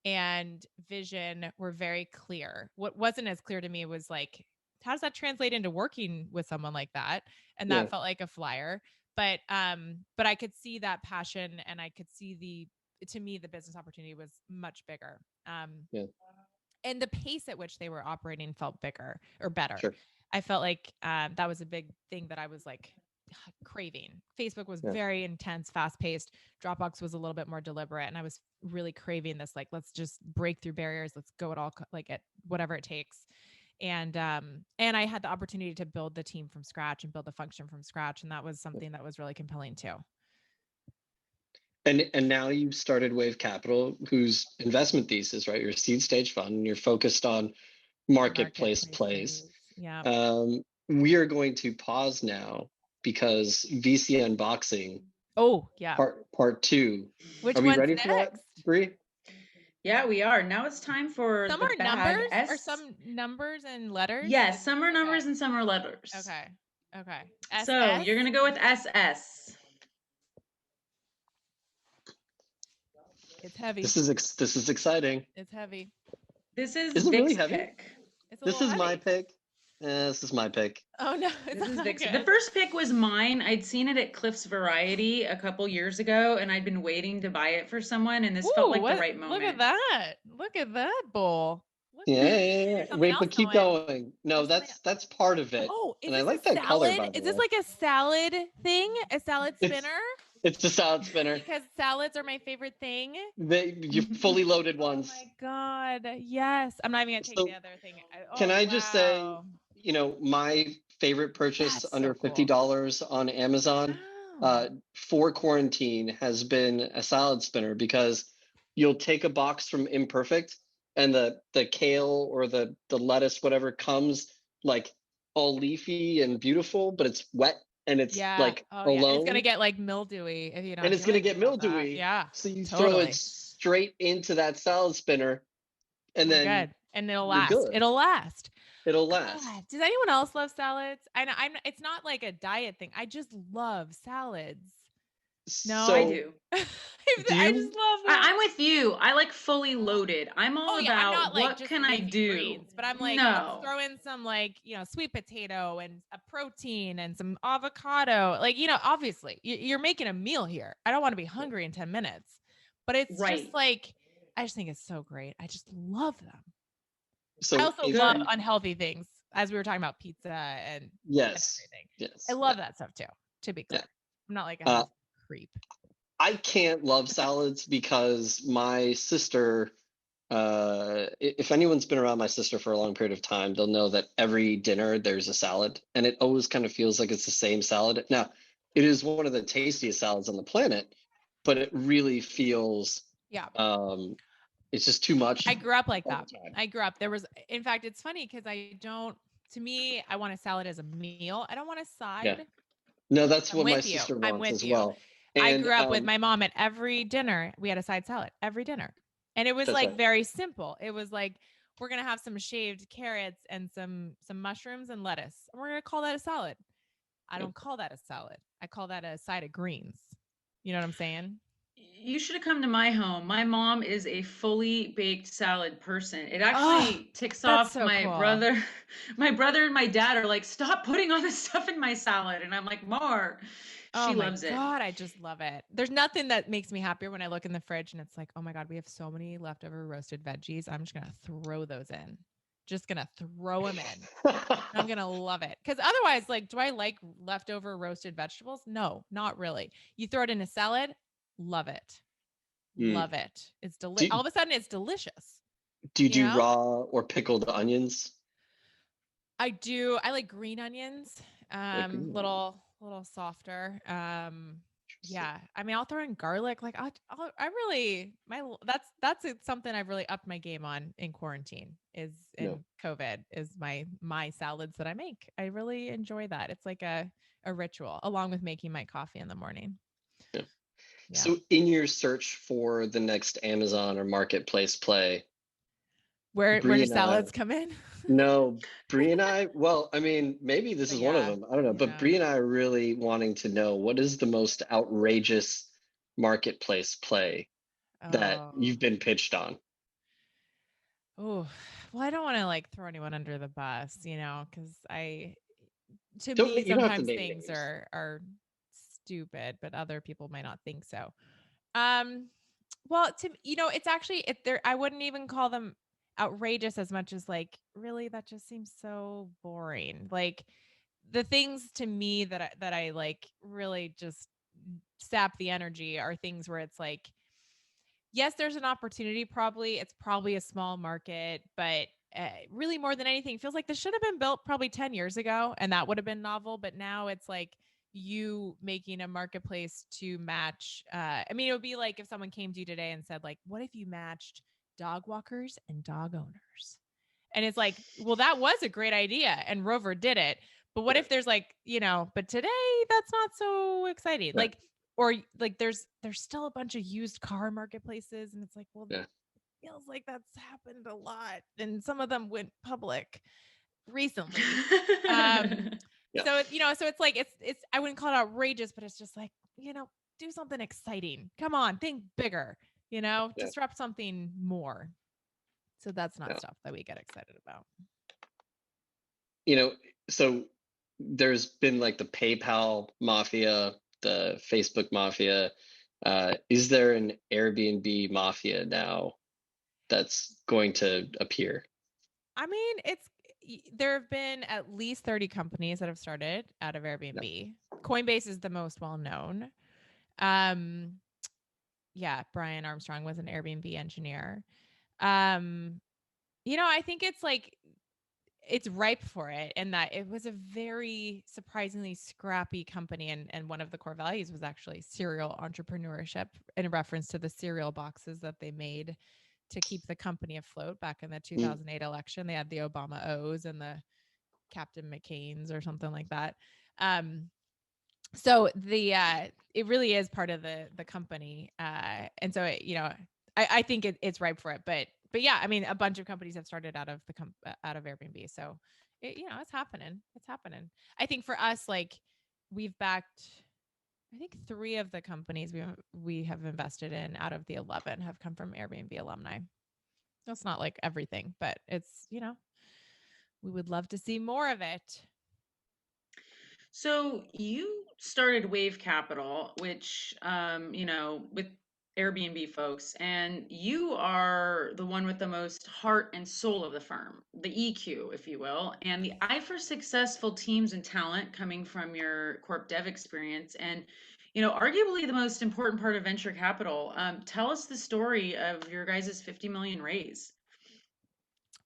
and vision were very clear. What wasn't as clear to me was like, how does that translate into working with someone like that? And Yeah. that felt like a flyer. But I could see that passion, and I could see to me, the business opportunity was much bigger. Yeah. And the pace at which they were operating felt bigger or better. Sure. I felt like that was a big thing that I was like craving. Facebook was Yeah. very intense, fast paced. Dropbox was a little bit more deliberate, and I was really craving this. Like, let's just break through barriers. Let's go like at whatever it takes. And I had the opportunity to build the team from scratch and build the function from scratch, and that was Yeah. something that was really compelling too. And now you've started Wave Capital, whose investment thesis, right? You're a seed stage fund, and you're focused on marketplace plays. Marketplaces. Yeah. We are going to pause now because VC unboxing Oh, yeah. part two. Which Are we one's ready for that, next? Bree? Yeah, we are. Now it's time for Some the are bag numbers or S. some numbers and letters. Yes, some are numbers Okay. and some are letters. Okay. Okay. So SS. you're gonna go with SS. It's heavy. This is exciting. It's heavy. This is Is it really Vic's heavy? pick. It's a This little is my heavy. pick. This is my pick. Oh no, it's This is not Vic's. good. The first pick was mine. I'd seen it at Cliff's Variety a couple years ago, and I'd been waiting to buy it for someone, and this felt Ooh, like the what? right moment. Look at that. Look at that bowl. Look Yeah, at yeah, that. yeah. There's something Wait, else but keep going. going. No, There's something. that's part of it. Oh, is And I this like a that color, salad? by the Is this way. like a salad thing? A salad It's spinner? it's a salad spinner. Because salads are my favorite thing. You fully loaded Oh ones. my God. Yes. I'm not even gonna take So the other thing. can Oh I just say, wow. my favorite purchase That's under so cool. $50 on Amazon Wow. for quarantine has been a salad spinner, because you'll take a box from Imperfect, and the kale or the lettuce, whatever, comes like all leafy and beautiful, but it's wet and it's Yeah. like Oh yeah. And it's gonna alone, get like mildewy if you're and not it's gonna doing get about that. mildewy. Yeah. So you throw it Totally. straight into that salad spinner, and We're then good. And it'll you're last. good. It'll last. It'll last. God. Does anyone else love salads? I know it's not like a diet thing. I just love salads. No, I So do. do I just you? love them. I'm with you. I like fully loaded. I'm Oh all yeah, I'm about not like what just can I leafy do? greens, but I'm like, let's No. throw in some like, sweet potato and a protein and some avocado. Like, obviously you're making a meal here. I don't want to be hungry in 10 minutes, but it's just Right. like, I just think it's so great. I just love them. I So also if love Good. you, unhealthy things, as we were talking about pizza and yes, everything. I yes, yeah, love that stuff too, to be yeah. clear. I'm not like a Uh, health creep. I can't love salads because my sister, if anyone's been around my sister for a long period of time, they'll know that every dinner there's a salad, and it always kind of feels like it's the same salad. Now, it is one of the tastiest salads on the planet, but it really feels Yeah. um, it's just too much I grew up like all that. the time. I grew up. In fact, it's funny because to me, I want a salad as a meal. I don't want a Yeah. side. No, that's I'm what my with you. sister I'm wants with as you. well. I And grew up with my mom at every dinner. We had a side salad every dinner. And it was that's like right. very simple. It was like, we're going to have some shaved carrots and some mushrooms and lettuce. And we're going to call that a salad. I Yeah. don't call that a salad. I call that a side of greens. You know what I'm saying? You should have come to my home. My mom is a fully baked salad person. It Oh, actually ticks that's off so my cool. brother. My brother and my dad are like, stop putting all this stuff in my salad. And I'm like, more. Oh She my loves it. God, I just love it. There's nothing that makes me happier when I look in the fridge and it's like, oh my God, we have so many leftover roasted veggies. I'm just going to throw those in. Just going to throw them in. I'm going to love it. Because otherwise, like, do I like leftover roasted vegetables? No, not really. You throw it in a salad, love it. Mm. Love it. It's all Do of a sudden it's delicious. do you You do know? raw or pickled onions? I do. I like green onions. Like green onions. Little softer. Interesting. Yeah. I mean, I'll throw in garlic. Like I really something I've really upped my game on in quarantine is No. in COVID is my salads that I make. I really enjoy that. It's like a ritual along with making my coffee in the morning. Yeah. Yeah. So in your search for the next Amazon or marketplace play, Where Bree do and I, salads come in? no, Bree and I, well, I mean, maybe this But is one of yeah, them. I don't know, but yeah. Bree and I are really wanting to know what is the most outrageous marketplace play that Oh. you've been pitched on. Oh, well, I don't want to like throw anyone under the bus, because to Don't me, you don't have to sometimes name things names. are stupid, but other people might not think so. Um, well, it's actually there. I wouldn't even call them outrageous as much as like, really, that just seems so boring. Like the things to me that I like really just sap the energy are things where it's like, yes, there's an opportunity. Probably it's probably a small market, but really more than anything, feels like this should have been built probably 10 years ago, and that would have been novel. But now it's like you making a marketplace to match. I mean, it would be like if someone came to you today and said, like, what if you matched dog walkers and dog owners? And it's like, well, that was a great idea, and Rover did it. But what Right. if there's like, but today that's not so exciting. Right. Like, or like there's still a bunch of used car marketplaces, and it's like, well, Yeah. feels like that's happened a lot, and some of them went public recently. um Yeah. so it's like it's I wouldn't call it outrageous, but it's just like, do something exciting. Come on, think bigger, Yeah. disrupt something more. So that's not Yeah. stuff that we get excited about. You know, so there's been like the PayPal mafia, the Facebook mafia. Is there an Airbnb mafia now that's going to appear? I mean, there have been at least 30 companies that have started out of No. Airbnb. Coinbase is the most well known. Um, yeah, Brian Armstrong was an Airbnb engineer. Um, I think it's like it's ripe for it, and that it was a very surprisingly scrappy company, and one of the core values was actually serial entrepreneurship, in reference to the cereal boxes that they made to keep the company afloat back in the Mm. 2008 election. They had the Obama O's and the Captain McCain's or something like that. Um, so it really is part of the company, and so I think it's ripe for it. But yeah, I mean, a bunch of companies have started out of out of Airbnb, so it's happening. It's happening. I think for us, like we've backed I think 3 of the companies we have invested in out of the 11 have come from Airbnb alumni. That's not like everything, but it's, we would love to see more of it. So you started Wave Capital, which, with Airbnb folks, and you are the one with the most heart and soul of the firm, the EQ, if you will, and the eye for successful teams and talent coming from your corp dev experience, and arguably the most important part of venture capital. Tell us the story of your guys' 50 million raise.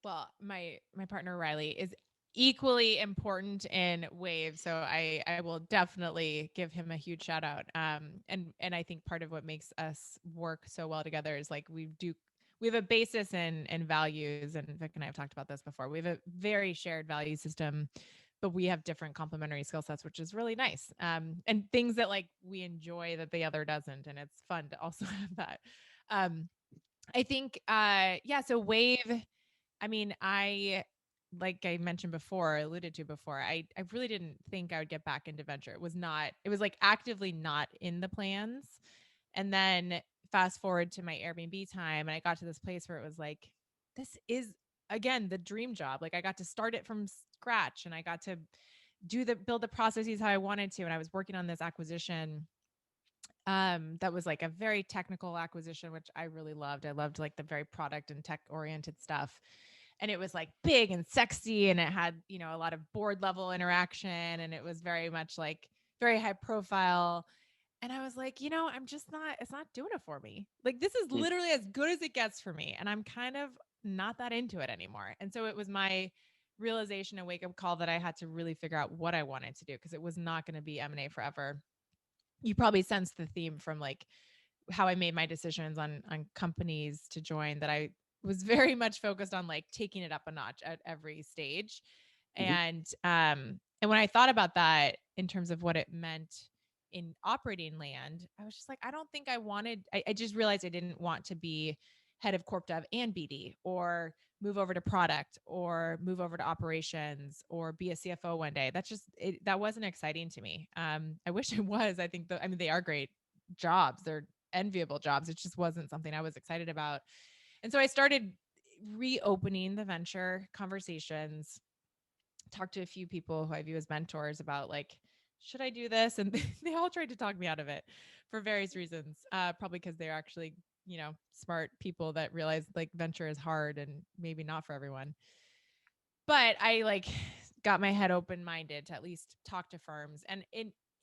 Well, my partner Riley is equally important in Wave, so I will definitely give him a huge shout out. And I think part of what makes us work so well together is like we have a basis in values, and Vic and I have talked about this before. We have a very shared value system, but we have different complementary skill sets, which is really nice. And things that like we enjoy that the other doesn't, and it's fun to also have that. Um, I think yeah, so Wave, I mean, like I mentioned before, alluded to before, I really didn't think I would get back into venture. It was like actively not in the plans. And then fast forward to my Airbnb time, and I got to this place where it was like, this is again the dream job. Like I got to start it from scratch, and I got to build the processes how I wanted to. And I was working on this acquisition that was like a very technical acquisition, which I really loved. I loved like the very product and tech oriented stuff, and it was like big and sexy, and it had a lot of board level interaction, and it was very much like very high profile. And I was like, I'm just not, it's not doing it for me. Like this is Mm. literally as good as it gets for me, and I'm kind of not that into it anymore. And so it was my realization and wake up call that I had to really figure out what I wanted to do, because it was not going to be M&A forever. You probably sense the theme from like how I made my decisions on companies to join, that I was very much focused on like taking it up a notch at every stage. Mhm. And when I thought about that in terms of what it meant in operating land, I was just like, I don't think I just realized I didn't want to be head of corp dev and BD, or move over to product, or move over to operations, or be a CFO one day. That wasn't exciting to me. I wish it was. I mean, they are great jobs. They're enviable jobs. It just wasn't something I was excited about. And so I started reopening the venture conversations, talked to a few people who I view as mentors about like, should I do this? And they all tried to talk me out of it for various reasons. Probably because they're actually, smart people that realize like venture is hard and maybe not for everyone. But I like got my head open minded to at least talk to firms. And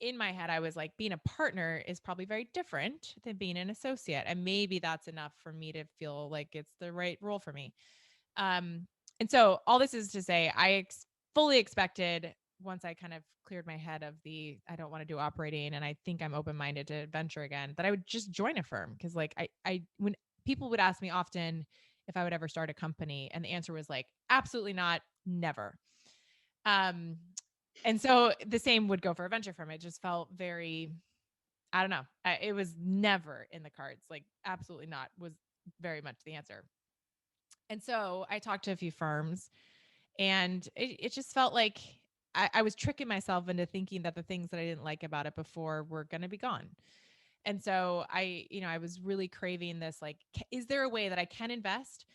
in my head, I was like, being a partner is probably very different than being an associate. And maybe that's enough for me to feel like it's the right role for me. Um, and so all this is to say, fully expected, once I kind of cleared my head of I don't want to do operating, and I think I'm open minded to venture again, that I would just join a firm. Cause like when people would ask me often if I would ever start a company, and the answer was like, absolutely not, never. Um, and so the same would go for a venture firm. It just felt very, I don't know. It was never in the cards. Like absolutely not was very much the answer. And so I talked to a few firms, and it just felt like I was tricking myself into thinking that the things that I didn't like about it before were going to be gone. And so I was really craving this, like, is there a way that I can invest,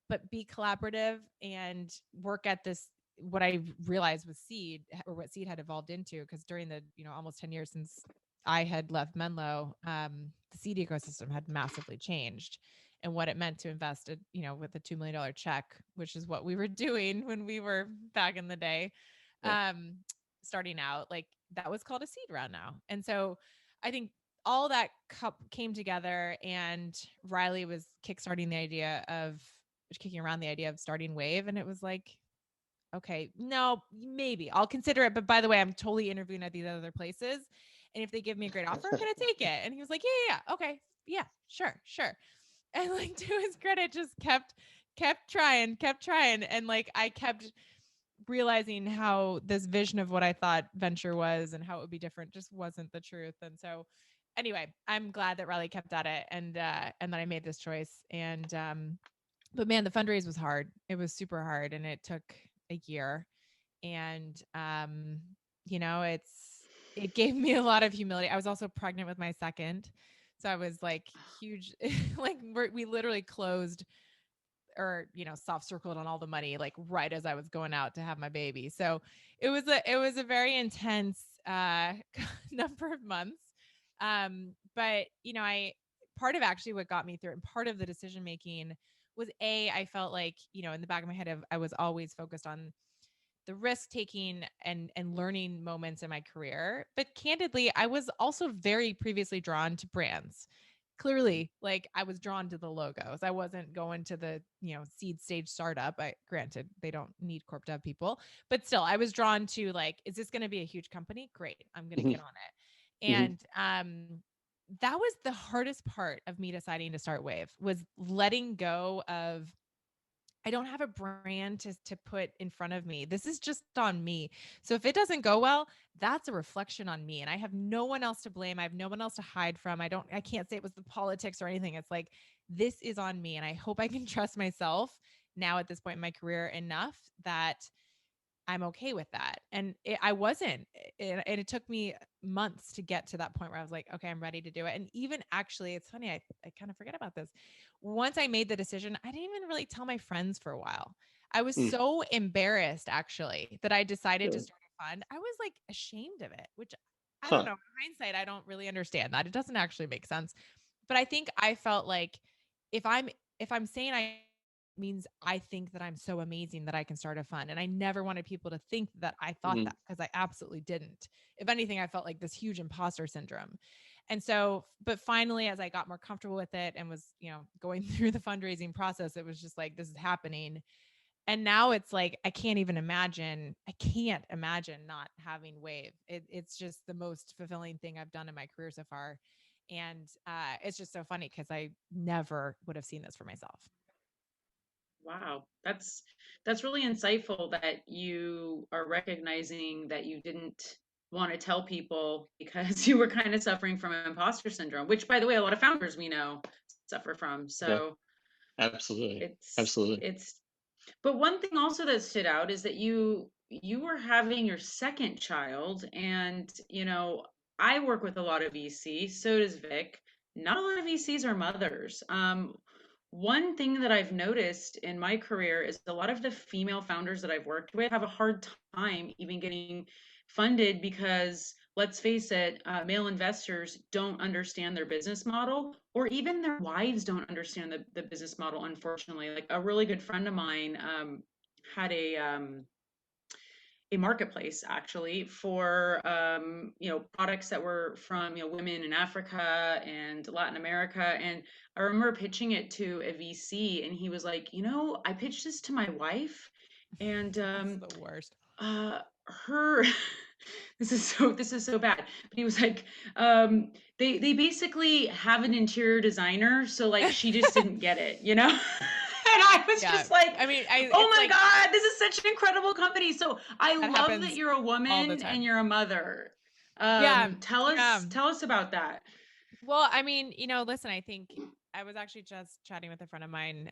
but be collaborative and work at this, what I realized was Seed, or what Seed had evolved into. Because during the, almost 10 years since I had left Menlo, the Seed ecosystem had massively changed. And what it meant to invest, with a $2 million check, which is what we were doing when we were back in the day, Yeah. um, starting out, like that was called a seed round now. And so I think all that came together, and Riley was kicking around the idea of starting Wave. And it was like, okay, no, maybe I'll consider it. But by the way, I'm totally interviewing at these other places. And if they give me a great offer, I'm going to take it. And he was like, yeah, okay. Yeah, sure. And like, to his credit, just kept trying. And like, I kept realizing how this vision of what I thought venture was and how it would be different just wasn't the truth. And so anyway, I'm glad that Riley kept at it, and that I made this choice. And but man, the fundraise was hard. It was super hard, and it took a year. And it's it gave me a lot of humility. I was also pregnant with my second. So I was like huge, like we literally closed or, soft circled on all the money, like right as I was going out to have my baby. So it was a very intense, number of months. But part of actually what got me through it and part of the decision making was I felt like, in the back of my head I was always focused on the risk taking and learning moments in my career. But candidly, I was also very previously drawn to brands. Clearly, like I was drawn to the logos. I wasn't going to the, seed stage startup. Granted, they don't need corp dev people, but still I was drawn to like, is this going to be a huge company? Great. I'm going to Mhm. get on it. Mhm. And that was the hardest part of me deciding to start Wave was letting go of I don't have a brand to put in front of me. This is just on me. So if it doesn't go well, that's a reflection on me and I have no one else to blame. I have no one else to hide from. I can't say it was the politics or anything. It's like this is on me and I hope I can trust myself now at this point in my career enough that I'm okay with that. And I wasn't. And it took me months to get to that point where I was like, okay, I'm ready to do it. And even actually, it's funny, I kind of forget about this. Once I made the decision, I didn't even really tell my friends for a while. I was Mm. so embarrassed actually that I decided to Really? start a fund. I was like ashamed of it, which I don't Huh. know. In hindsight, I don't really understand that. It doesn't actually make sense. But I think I felt like if I'm if I'm saying I means I think that I'm so amazing that I can start a fund. And I never wanted people to think that I thought Mhm. that because I absolutely didn't. If anything, I felt like this huge imposter syndrome. And so, but finally, as I got more comfortable with it and was, going through the fundraising process, it was just like, this is happening. And now it's like, I can't imagine not having Wave. It's just the most fulfilling thing I've done in my career so far. And it's just so funny because I never would have seen this for myself. Wow, that's really insightful that you are recognizing that you didn't want to tell people because you were kind of suffering from imposter syndrome, which by the way, a lot of founders we know suffer from. Yeah. So Absolutely. it's Absolutely. it's but one thing also that stood out is that you were having your second child, and I work with a lot of VCs, so does Vic. Not a lot of VCs are mothers. One thing that I've noticed in my career is a lot of the female founders that I've worked with have a hard time even getting funded because, let's face it, male investors don't understand their business model, or even their wives don't understand the business model, unfortunately. Like a really good friend of mine had a marketplace actually for products that were from women in Africa and Latin America. And I remember pitching it to a VC, and he was like, I pitched this to my wife, and It's the worst. her this is so bad, but he was like, they basically have an interior designer, so like she just didn't get it. And I was Yeah. just like, I mean, oh it's my like God, this is such an incredible company. So I that love that happens you're a all the woman and time. you're a mother. Yeah. Tell Yeah. us tell us about that. Well, I mean, listen, I think I was actually just chatting with a friend of mine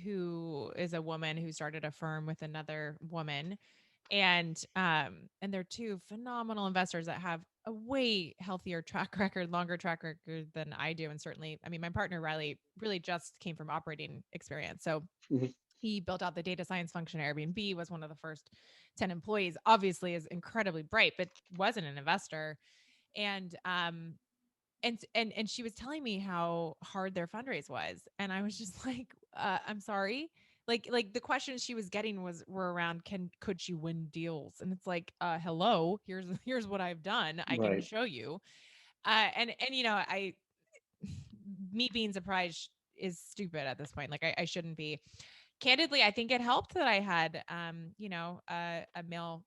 who is a woman who started a firm with another woman and they're two phenomenal investors that have a way healthier track record, longer track record than I do. And certainly, I mean, my partner Riley really just came from operating experience. So Mhm. he built out the data science function at Airbnb, was one of the first 10 employees, obviously is incredibly bright, but wasn't an investor. And and she was telling me how hard their fundraise was. And I was just like, I'm sorry. Like the questions she was getting were around could she win deals? And it's like, hello, here's what I've done. I can Right. show you. And I me being surprised is stupid at this point. Like I shouldn't be. Candidly, I think it helped that I had a male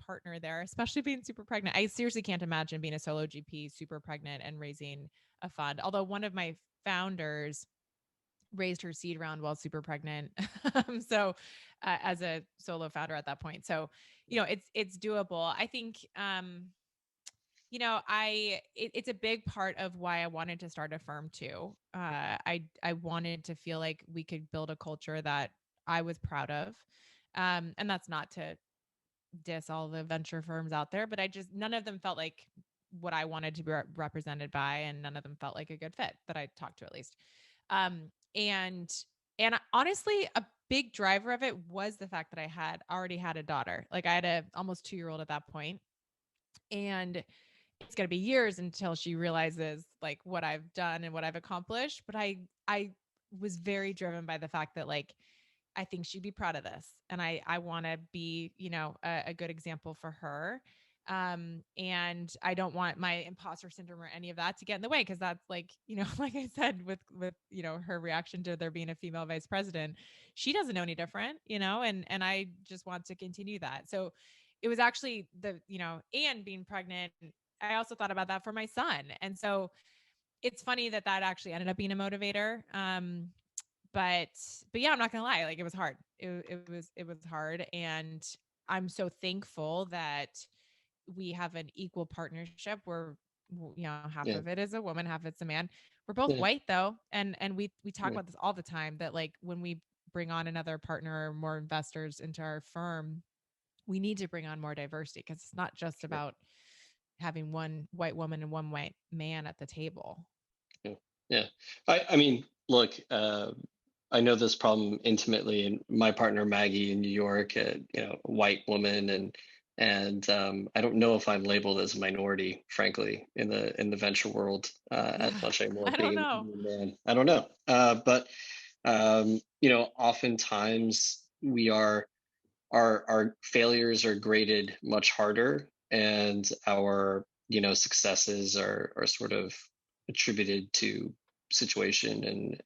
partner there, especially being super pregnant. I seriously can't imagine being a solo GP, super pregnant and raising a fund. Although one of my founders raised her seed round while super pregnant. So as a solo founder at that point. So, it's doable. I think it's a big part of why I wanted to start a firm too. I wanted to feel like we could build a culture that I was proud of. And that's not to diss all the venture firms out there, but none of them felt like what I wanted to be represented by, and none of them felt like a good fit that I talked to, at least. Um, and honestly, a big driver of it was the fact that I had already had a daughter. Like, I had a almost 2-year-old at that point, and it's going to be years until she realizes like what I've done and what I've accomplished. But I was very driven by the fact that, like, I think she'd be proud of this. And I want to be, a good example for her. And I don't want my imposter syndrome or any of that to get in the way. Cause that's like, like I said, with, her reaction to there being a female vice president, she doesn't know any different, and I just want to continue that. So it was actually and being pregnant, I also thought about that for my son. And so it's funny that actually ended up being a motivator. But yeah, I'm not gonna lie, like, it was hard. It was hard, and I'm so thankful that we have an equal partnership where half Yeah. of it is a woman, half it's a man. We're both Yeah. white though, and we talk Yeah. about this all the time, that like when we bring on another partner or more investors into our firm, we need to bring on more diversity, because it's not just about having one white woman and one white man at the table. Yeah. Yeah. I mean, look, I know this problem intimately, and my partner Maggie in New York, white woman, and I don't know if I'm labeled as a minority, frankly, in the venture world as Yeah, much anymore. I don't Being know. a man, I don't know, but oftentimes we are our failures are graded much harder, and our successes are sort of attributed to situation and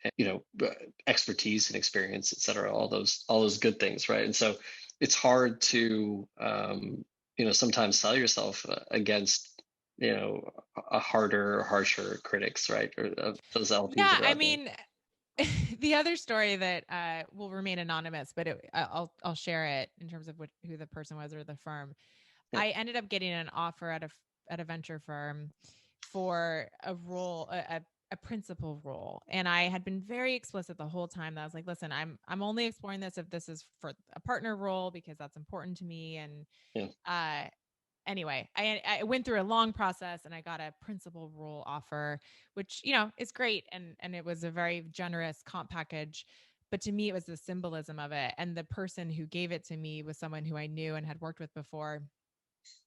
expertise and experience, et cetera, all those good things, right? And so it's hard to sometimes sell yourself against a harder or harsher critics, right? Or those LPs Yeah, that are I out there. mean, the other story that will remain anonymous, but I'll share it in terms of who the person was or the firm. Yeah. I ended up getting an offer at a venture firm for a role, a principal role, and I had been very explicit the whole time that I was like, listen, I'm only exploring this if this is for a partner role, because that's important to me. And Yeah. uh anyway, I went through a long process and I got a principal role offer, which, is great. And it was a very generous comp package. But to me, it was the symbolism of it. And the person who gave it to me was someone who I knew and had worked with before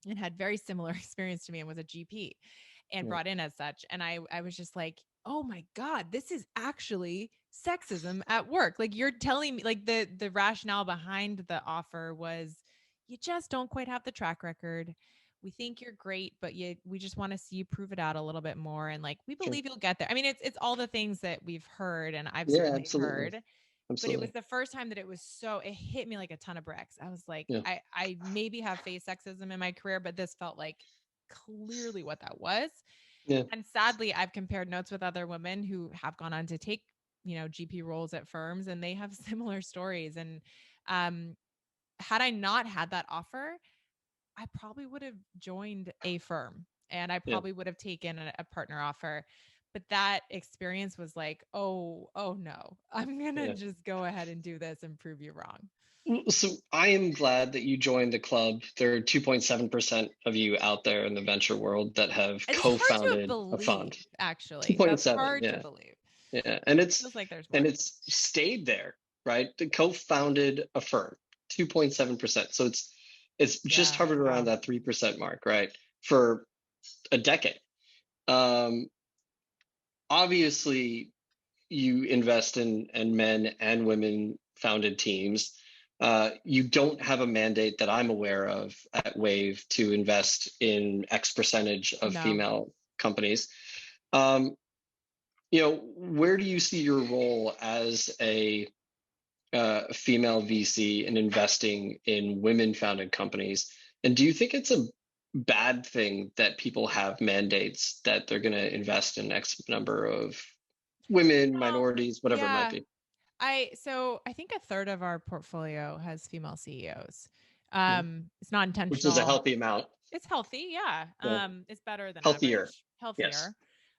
and had very similar experience to me, and was a GP and Yeah. brought in as such. And I was just like, oh my God, this is actually sexism at work. Like, you're telling me, like, the rationale behind the offer was, you just don't quite have the track record. We think you're great, but we just want to see you prove it out a little bit more. And like, we Sure. believe you'll get there. I mean, it's all the things that we've heard and I've Yeah, certainly absolutely. heard, but it was Absolutely. the first time that it hit me like a ton of bricks. I was like, Yeah. I maybe have faced sexism in my career, but this felt like clearly what that was. Yeah. And sadly, I've compared notes with other women who have gone on to take, GP roles at firms, and they have similar stories. And um, had I not had that offer, I probably would have joined a firm, and I Yeah. probably would have taken a partner offer. But that experience was like, oh no, I'm going to Yeah. just go ahead and do this and prove you wrong. So I am glad that you joined the club. There are 2.7% of you out there in the venture world that have It's hard to co-founded a fund. believe, actually. That's 2.7, hard to yeah. believe. Yeah. It And it's feels like there's and more. it's stayed there, right? The co-founded a firm, 2.7%. So it's just Yeah. hovered around Wow. that 3% mark, right? For a decade. Um, Obviously you invest in men and women founded teams. You don't have a mandate that I'm aware of at Wave to invest in X percentage of No. female companies. Um, where do you see your role as a female VC in investing in women founded companies? And do you think it's a bad thing that people have mandates that they're going to invest in X number of women, minorities, whatever it might Yeah. be? So I think a third of our portfolio has female CEOs. Mhm. It's not Which is a intentional. healthy amount. It's healthy. Yeah. Yeah. It's better than Healthier. average, Yes. healthier.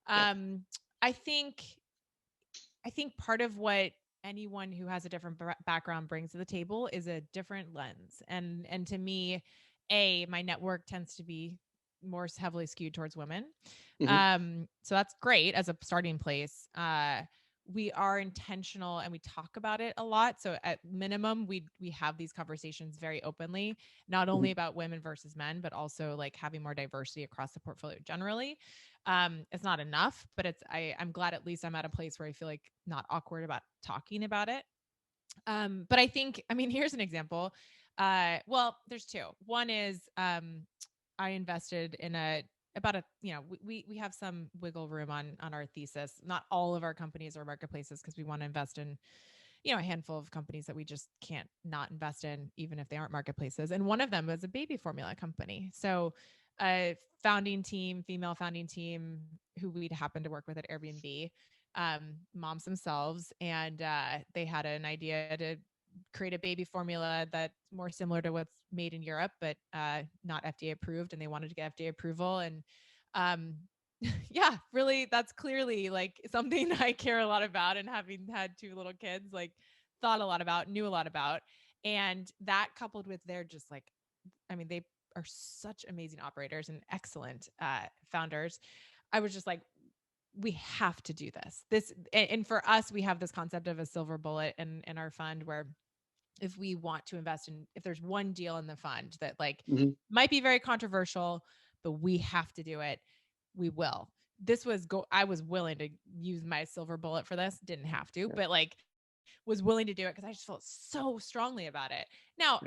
Yeah. Um, I think I think part of what anyone who has a different background brings to the table is a different lens. And to me, my network tends to be more heavily skewed towards women. Mm-hmm. So that's great as a starting place. We are intentional and we talk about it a lot. So at minimum, we have these conversations very openly, not only about women versus men, but also like having more diversity across the portfolio generally. It's not enough, but I'm glad at least I'm at a place where I feel like not awkward about talking about it. But I think, I mean, here's an example. Well, there's two. One is I invested in about a, we have some wiggle room on our thesis. Not all of our companies are marketplaces because we want to invest in, a handful of companies that we just can't not invest in, even if they aren't marketplaces. And one of them is a baby formula company. So a female founding team who we'd happened to work with at Airbnb, moms themselves, and they had an idea to create a baby formula that's more similar to what's made in Europe, but not FDA approved. And they wanted to get FDA approval. And um, yeah, really, that's clearly like something I care a lot about. And having had two little kids, like thought a lot about, knew a lot about. And that coupled with their just like, I mean, they are such amazing operators and excellent founders. I was just like, we have to do this. And for us, we have this concept of a silver bullet in our fund where if we want to invest in, if there's one deal in the fund that like Mm-hmm. might be very controversial, but we have to do it, we will. I was willing to use my silver bullet for this, didn't have to, Yeah. but like was willing to do it because I just felt so strongly about it. Now,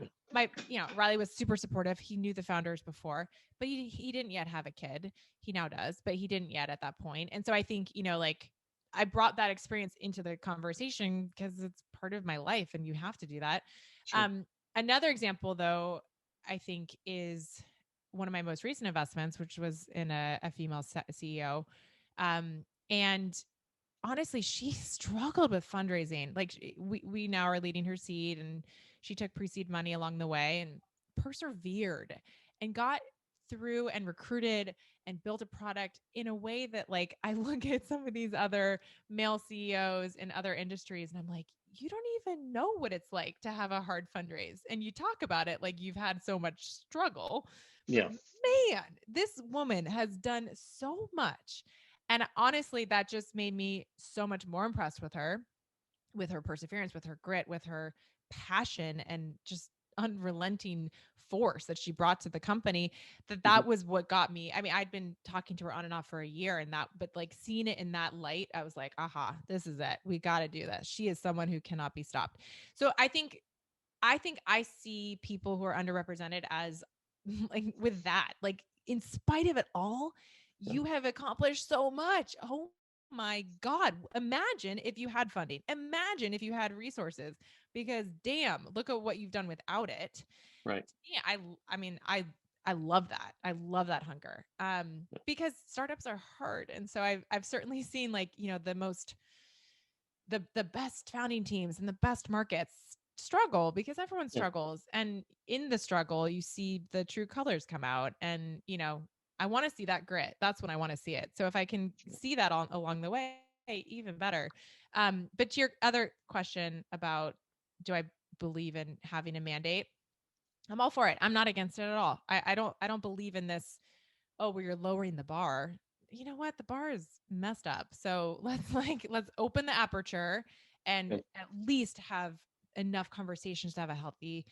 Riley was super supportive. He knew the founders before, but he didn't yet have a kid. He now does, but he didn't yet at that point. And so I think, like I brought that experience into the conversation because it's part of my life and you have to do that. Sure. Another example though, I think is one of my most recent investments, which was in a female CEO. And honestly, she struggled with fundraising. Like we now are leading her seed, and she took pre-seed money along the way and persevered and got through and recruited and built a product in a way that like I look at some of these other male CEOs in other industries and I'm like, you don't even know what it's like to have a hard fundraise. And you talk about it like you've had so much struggle. But Yeah. man, this woman has done so much. And honestly, that just made me so much more impressed with her perseverance, with her grit, with her passion, and just unrelenting force that she brought to the company. That was what got me. I mean, I'd been talking to her on and off for a year but like seeing it in that light, I was like, aha, this is it. We got to do this. She is someone who cannot be stopped. So I think I see people who are underrepresented as like with that, like in spite of it all, you have accomplished so much. Oh my God. Imagine if you had funding. Imagine if you had resources, because damn, look at what you've done without it. Right. Yeah. I mean, I love that. I love that hunger. Because startups are hard. And so I've certainly seen like, the best founding teams and the best markets struggle because everyone struggles. And in the struggle, you see the true colors come out. And, I want to see that grit. That's when I want to see it. So if I can see that along the way, even better. But to your other question about, do I believe in having a mandate? I'm all for it. I'm not against it at all. I don't believe in this, oh, where you're lowering the bar. You know what? The bar is messed up. So let's open the aperture and Okay. at least have enough conversations to have a healthy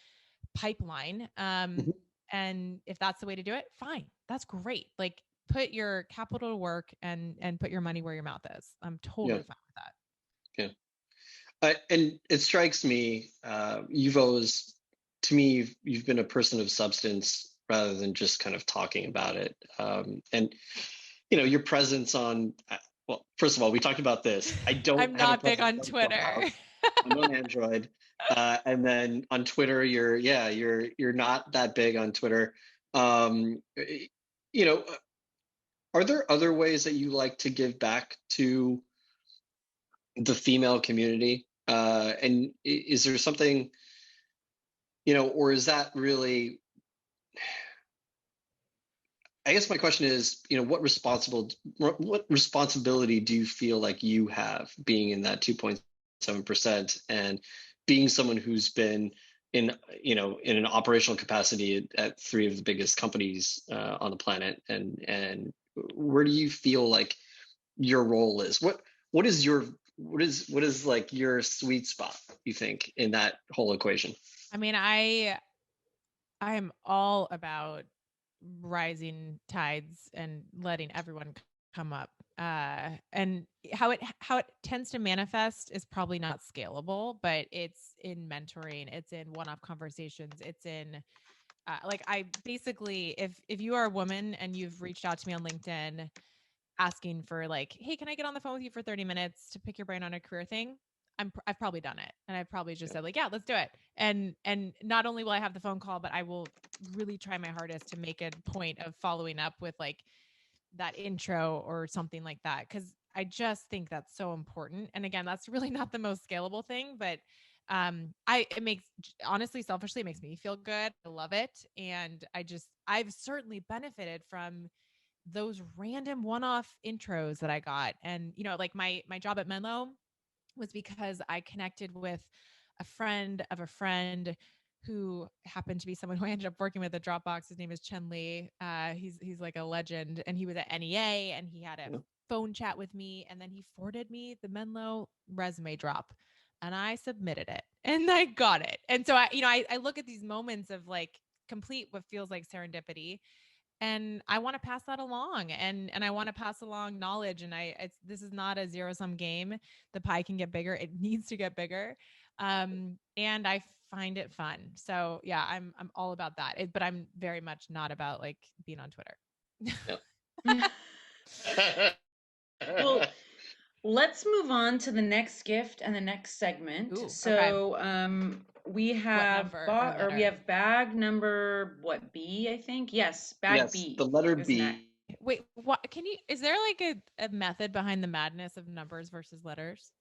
pipeline. Mhm. And if that's the way to do it, fine. That's great. Like put your capital to work and put your money where your mouth is. I'm Yeah. totally fine with that. Yeah. And it strikes me, you've always, to me, you've been a person of substance rather than just kind of talking about it. And your presence on, well, first of all, we talked about this. I don't I'm have a not big presence on on Twitter. Clubhouse. I'm on Android. And then on Twitter, you're not that big on Twitter. You know, are there other ways that you like to give back to the female community? And is there something, or is that really, I guess my question is, what responsibility do you feel like you have being in that 2.7% and being someone who's been in in an operational capacity at three of the biggest companies on the planet, and where do you feel like your role is? What is your what is like your sweet spot, you think, in that whole equation? I mean, I am all about rising tides and letting everyone come up. And how it tends to manifest is probably not scalable, but it's in mentoring, it's in one-off conversations, it's in like I basically, if you are a woman and you've reached out to me on LinkedIn asking for like, hey, can I get on the phone with you for 30 minutes to pick your brain on a career thing? I've probably done it, and I've probably just said like, yeah, let's do it. And not only will I have the phone call, but I will really try my hardest to make a point of following up with like that intro or something like that, because I just think that's so important. And again, that's really not the most scalable thing, but I it makes, honestly, selfishly, it makes me feel good. I love it, and I've certainly benefited from those random one-off intros that I got. And like my job at Menlo was because I connected with a friend of a friend who happened to be someone who I ended up working with at Dropbox. His name is Chen Li. He's like a legend, and he was at NEA, and he had a phone chat with me, and then he forwarded me the Menlo resume drop, and I submitted it, and I got it. And so I look at these moments of like complete what feels like serendipity, and I want to pass that along, and I want to pass along knowledge. And this is not a zero sum game. The pie can get bigger. It needs to get bigger. And I find it fun. So yeah, I'm all about that. But I'm very much not about like being on Twitter. Well, let's move on to the next gift and the next segment. Ooh, okay. So we have we have bag number B, I think. Yes, bag Yes, B. the letter is next. B. Wait, what is there like a method behind the madness of numbers versus letters?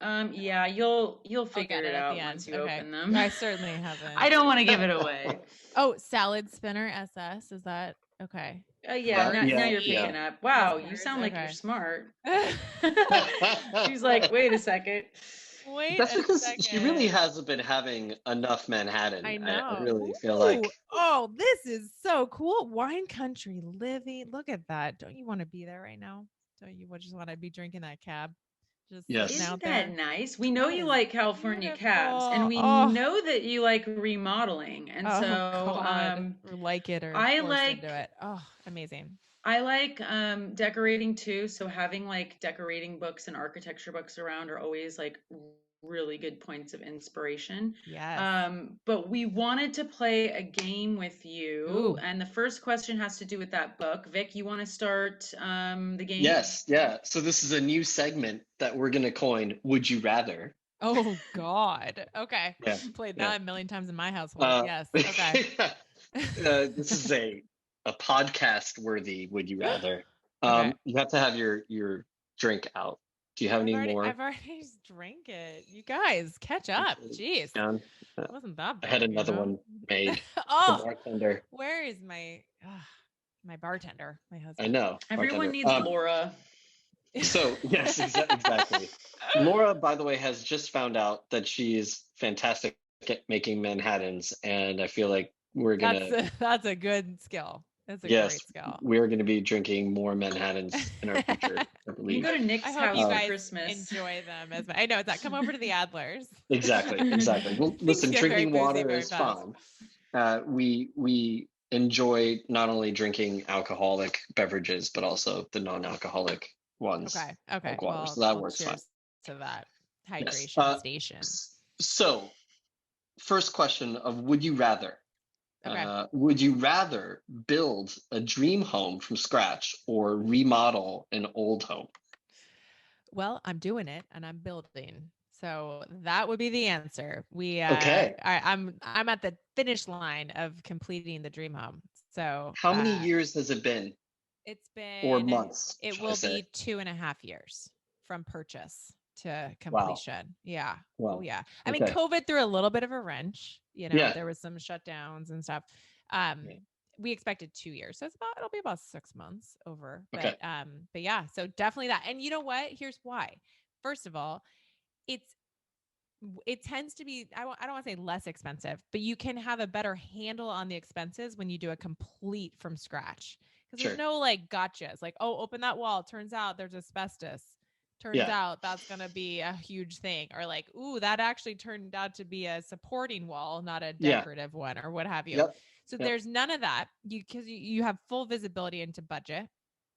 Yeah, you'll figure get it at out the end. once you Okay. open them. I certainly haven't. I don't want to give it away. Oh, salad spinner SS. Is that okay? Yeah, now you're yeah. picking up. Wow, you sound like you're Okay. smart. She's like, wait a second. Wait That's a because second. she really hasn't been having enough Manhattan. I I know. really feel like. Oh, this is so cool. Wine country living. Look at that. Don't you want to be there right now? Don't you just want to be drinking that cab? Just sitting Yes. out Isn't there. that nice? We know That you is like California cabs, and beautiful. we Oh, know that you like remodeling. And oh so God. Or like it or I forced like into it. Oh, amazing. I like decorating too. So having like decorating books and architecture books around are always like really good points of inspiration. Yes. But we wanted to play a game with you. Ooh. And the first question has to do with that book. Vic, you want to start the game? Yes. Yeah. So this is a new segment that we're going to coin. Would you rather? Oh God. Okay. Yeah. Played Yeah. that a million times in my household. Yes. Okay. This is a podcast worthy. Would you rather? Okay. You have to have your drink out. Do you have any more? I've already drank it. You guys catch up. Jeez. Down? It wasn't that I bad. had another one made. The Oh, bartender. where is my bartender? My I husband. know. Everyone Bartender. needs Laura. So yes, exactly. Laura, by the way, has just found out that she is fantastic at making Manhattans, and I feel like we're gonna. That's a good skill. That's a great skill. We're gonna be drinking more Manhattans in our future. I You can believe. go to Nick's I hope house you for guys Christmas. enjoy them as I know it's that. Come over to the Adlers. Exactly. Well, Things listen, get very drinking boozy water very is fast. fine. We enjoy not only drinking alcoholic beverages, but also the non-alcoholic ones. Okay. Like water. Well, So that works fine. cheers to that Yes. hydration station. So, first question of would you rather? Okay. Would you rather build a dream home from scratch or remodel an old home? Well, I'm doing it and I'm building. So that would be the answer. Okay. I'm at the finish line of completing the dream home. So How many years has it been? it's Or been months? it will be 2.5 years from purchase to completion. Yeah. Wow. Oh yeah. I mean, Okay. COVID threw a little bit of a wrench. Yeah. There was some shutdowns and stuff. We expected 2 years, so it'll be about 6 months over. Okay. But yeah, so definitely that. And you know what? Here's why. First of all, it's it tends to be, I don't want to say less expensive, but you can have a better handle on the expenses when you do a complete from scratch. Because there's Sure. no like gotchas, like, oh, open that wall. Turns out there's asbestos. Turns Yeah. out that's going to be a huge thing. Or like, ooh, that actually turned out to be a supporting wall, not a Yeah. decorative one, or what have you. Yep. So Yep. there's none of that. Because you have full visibility into budget.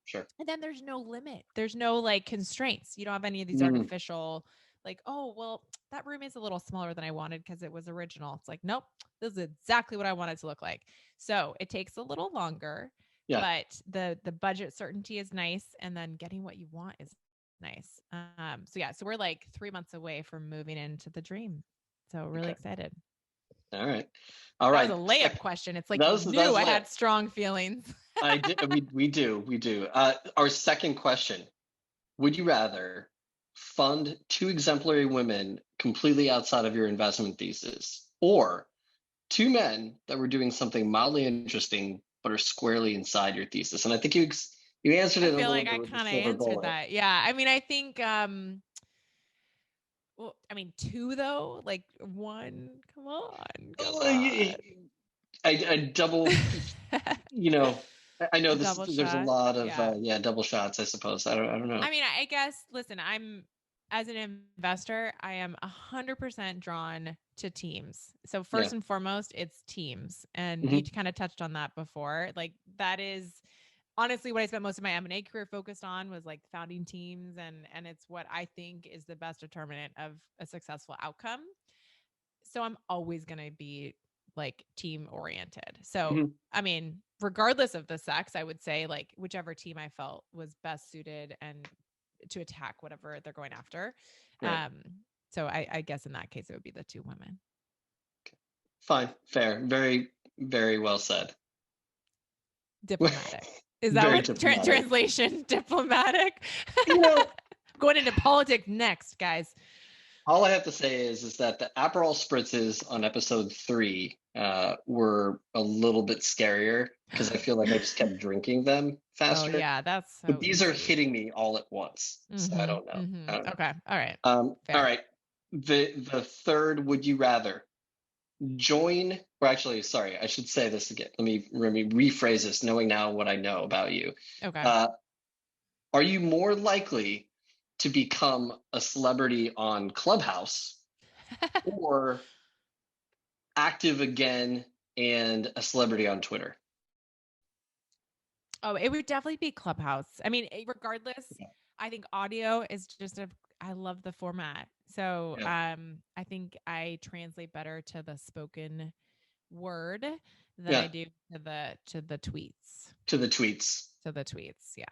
Sure. And then there's no limit. There's no like constraints. You don't have any of these Mhm. artificial, like, oh, well, that room is a little smaller than I wanted because it was original. It's like, nope, this is exactly what I want it to look like. So it takes a little longer, Yeah. but the budget certainty is nice. And then getting what you want is nice. So yeah, so we're like 3 months away from moving into the dream. So really Okay. excited. All right. All That right. was a layup question. It's like That you was knew I layup. had strong feelings. I did. We do. Our second question: would you rather fund two exemplary women completely outside of your investment thesis, or two men that were doing something mildly interesting but are squarely inside your thesis? And I think you answered I it a feel little like bit I with the kind of silver answered bullet. that. Yeah. I mean, I think, well, I mean, two though, like one, come on, come on. I double, you know, I know A this. double There's a shot. lot of Yeah. double shots. I suppose. I don't know. I mean, I guess, listen, as an investor, I am 100% drawn to teams. So Yeah. first and foremost, it's teams. And you Hmm. kind of touched on that before. Like that is honestly what I spent most of my M&A career focused on, was like founding teams, and it's what I think is the best determinant of a successful outcome. So I'm always going to be like team oriented. So Hmm. I mean, regardless of the sex, I would say like whichever team I felt was best suited and to attack whatever they're going after. Right. Um so I guess in that case it would be the two women. Fine. Fair. Very, very well said. Diplomatic. Is that Very what diplomatic. translation diplomatic? You know, Going into politics next, guys. all I have to say is that the Aperol spritzes on episode 3 were a little bit scarier because I feel like I just kept drinking them Oh faster. yeah, that's But so these are easy. hitting me all at once, so I don't know. I don't know. Okay. All right. All Fair. right. The third would you rather join, or actually, sorry, I should say this again. Let me rephrase this, knowing now what I know about you. Okay. Uh, are you more likely to become a celebrity on Clubhouse or active again and a celebrity on Twitter? Oh, it would definitely be Clubhouse. I mean, regardless, Yeah. I think audio is just I love the format. So, Yeah. I think I translate better to the spoken word than I Yeah. do to the tweets. To the tweets. To the tweets. Yeah.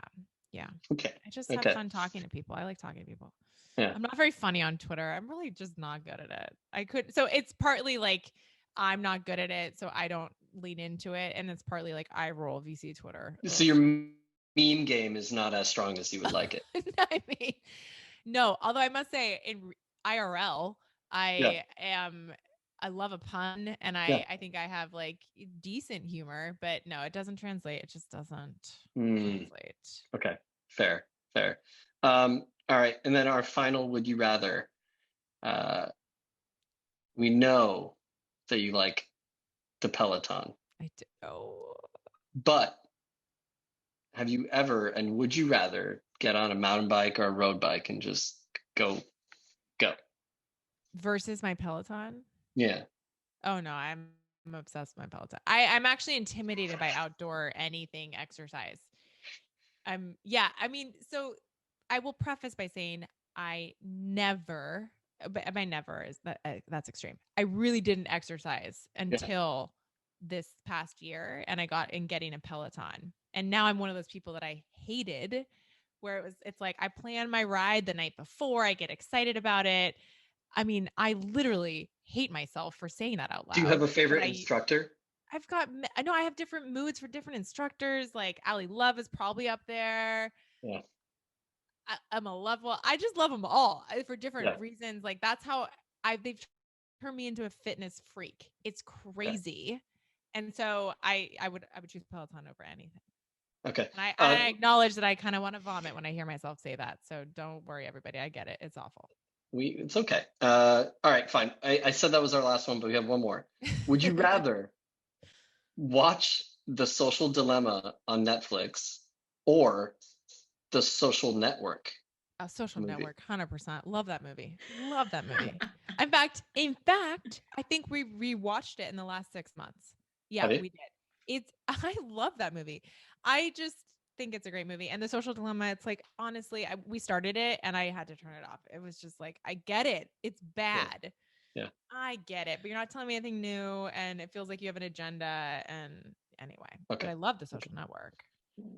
Yeah. Okay. I just have Okay. fun talking to people. I like talking to people. Yeah. I'm not very funny on Twitter. I'm really just not good at it. So it's partly like I'm not good at it, so I don't lean into it. And it's partly like I roll VC Twitter. So Ugh. your meme game is not as strong as you would like it. I mean, no, although I must say in IRL, Yeah. I love a pun, and Yeah. I think I have like decent humor, but no, it doesn't translate. It just doesn't Mm. translate. Okay. Fair. Fair. All right. And then our final would you rather. We know that you like the Peloton, I do. Oh. but have you ever and would you rather get on a mountain bike or a road bike and just go? Versus my Peloton. Yeah. Oh no, I'm obsessed with my Peloton. I'm actually intimidated by outdoor anything exercise. Yeah, I mean, so I will preface by saying I never, but my never is that's extreme. I really didn't exercise Yeah. until this past year, and I got in getting a Peloton. And now I'm one of those people that I hated, where it's like I plan my ride the night before, I get excited about it. I mean, I literally hate myself for saying that out Do you have loud. a But favorite instructor? I know I have different moods for different instructors. Like Ali Love is probably up there. Yeah. I'm a love. Well, I just love them all for Yeah. different reasons. Like that's how they've turned me into a fitness freak. It's Okay. crazy. And so I would choose Peloton over anything. Okay. And I acknowledge that I kind of want to vomit when I hear myself say that. So don't worry, everybody. I get it. It's awful. It's okay. All right, fine. I said that was our last one, but we have one more. Would you rather watch The Social Dilemma on Netflix or The Social Network? A Social movie? Network, 100%. Love that movie. Love that movie. In fact, I think we rewatched it in the last 6 months. Yeah, Have you? we did. I love that movie. I just think it's a great movie. And The Social Dilemma, it's like, honestly, we started it and I had to turn it off. It was just like, I get it. It's bad. Yeah. I get it, but you're not telling me anything new and it feels like you have an agenda. And anyway, Okay. but I love The Social Network.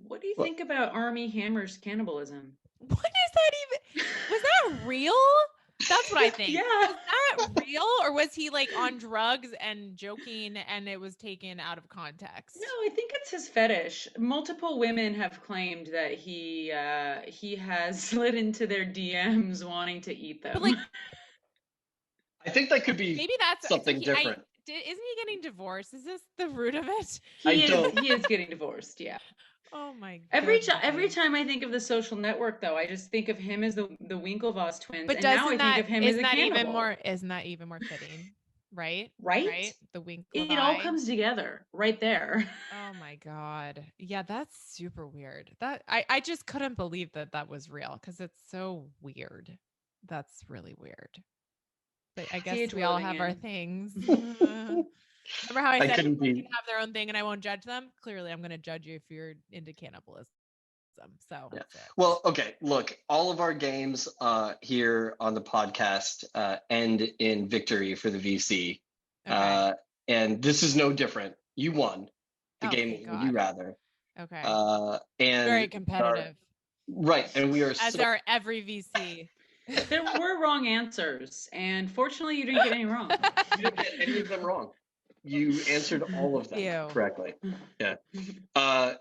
What do you think about Army Hammer's cannibalism? What is that even? Was that real? That's what I think. Yeah. Was that real, or was he like on drugs and joking and it was taken out of context? No, I think it's his fetish. Multiple women have claimed that he has slid into their DMs wanting to eat them. But like, I think that could be maybe that's something different. Isn't he getting divorced? Is this the root of it? He is getting divorced. Yeah. Oh my god. Every time I think of The Social Network, though, I just think of him as the Winklevoss twins, But and now I think of him as a cannibal. Isn't that even more fitting? Right? Right? The Winklevoss. It all comes together right there. Oh my god. Yeah, that's super weird. That I just couldn't believe that was real because it's so weird. That's really weird. But I guess we all have our things. Remember how I said people can have their own thing and I won't judge them? Clearly, I'm going to judge you if you're into cannibalism. So, yeah. Well, okay. Look, all of our games here on the podcast end in victory for the VC. Okay. And this is no different. You won the game. Would you rather? Okay. And very competitive. Right. And we are as are every VC. There were wrong answers, and fortunately, you didn't get any wrong. You didn't get any of them wrong. You answered all of them correctly. Yeah.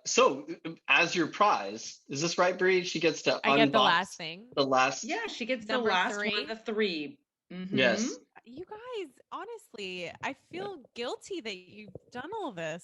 So, as your prize, is this right, Bree? She gets to I get the last thing. The last. Yeah, she gets the last one of the 3. Mm-hmm. Yes. You guys, honestly, I feel guilty that you've done all this.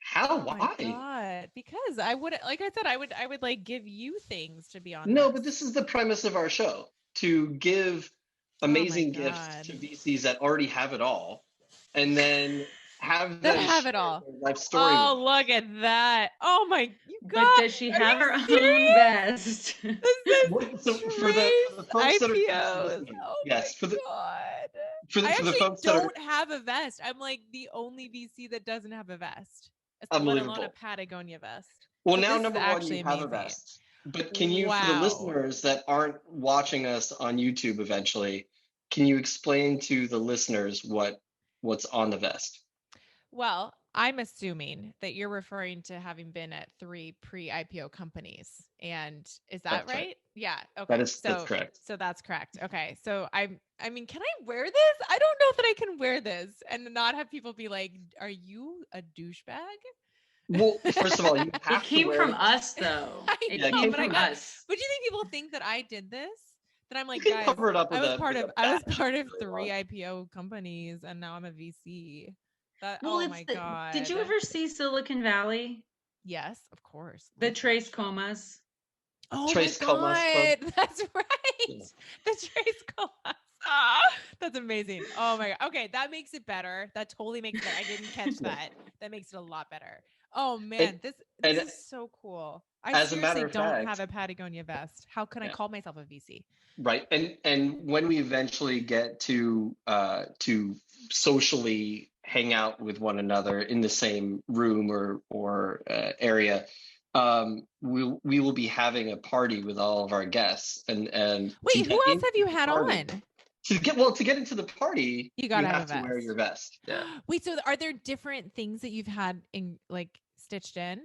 How? Why? Oh my God. Because I would, like I said, I would like give you things to be on. No, but this is the premise of our show: to give amazing gifts to VCs that already have it all, and then have them have it all. Life story. Oh, look at that! Oh my God! But does she have her own vest? This is for the folks that are yes, for the God. For the folks that don't have a vest. I'm like the only VC that doesn't have a vest. Let alone a Patagonia vest. Well, so now number one, you have a vest. But can you, for the listeners that aren't watching us on YouTube eventually, can you explain to the listeners what's on the vest? Well, I'm assuming that you're referring to having been at 3 pre-IPO companies. And is that right? Yeah. Okay. That's correct. So that's correct. Okay. So I mean, can I wear this? I don't know that I can wear this and not have people be like, are you a douchebag? Well, first of all, you have it came from us, though. It came from us. But do you think people think that I did this? That I'm like, guys, cover it up I was part of 3 IPO companies, and now I'm a VC. Oh my God! Did you ever see Silicon Valley? Yes, of course. The Trace Comas. Oh Trace my God, Comas that's right. Yeah. The Trace Comas. Ah, that's amazing. Oh my God. Okay, that makes it better. That totally makes it better. I didn't catch that. That makes it a lot better. Oh man, this is so cool. I seriously don't have a Patagonia vest. How can I call myself a VC? Right, and when we eventually get to socially hang out with one another in the same room or area, we will be having a party with all of our guests. And wait, who else have you had on? To get into the party, you gotta have to wear your vest. Yeah. Wait, so are there different things that you've had in like stitched in?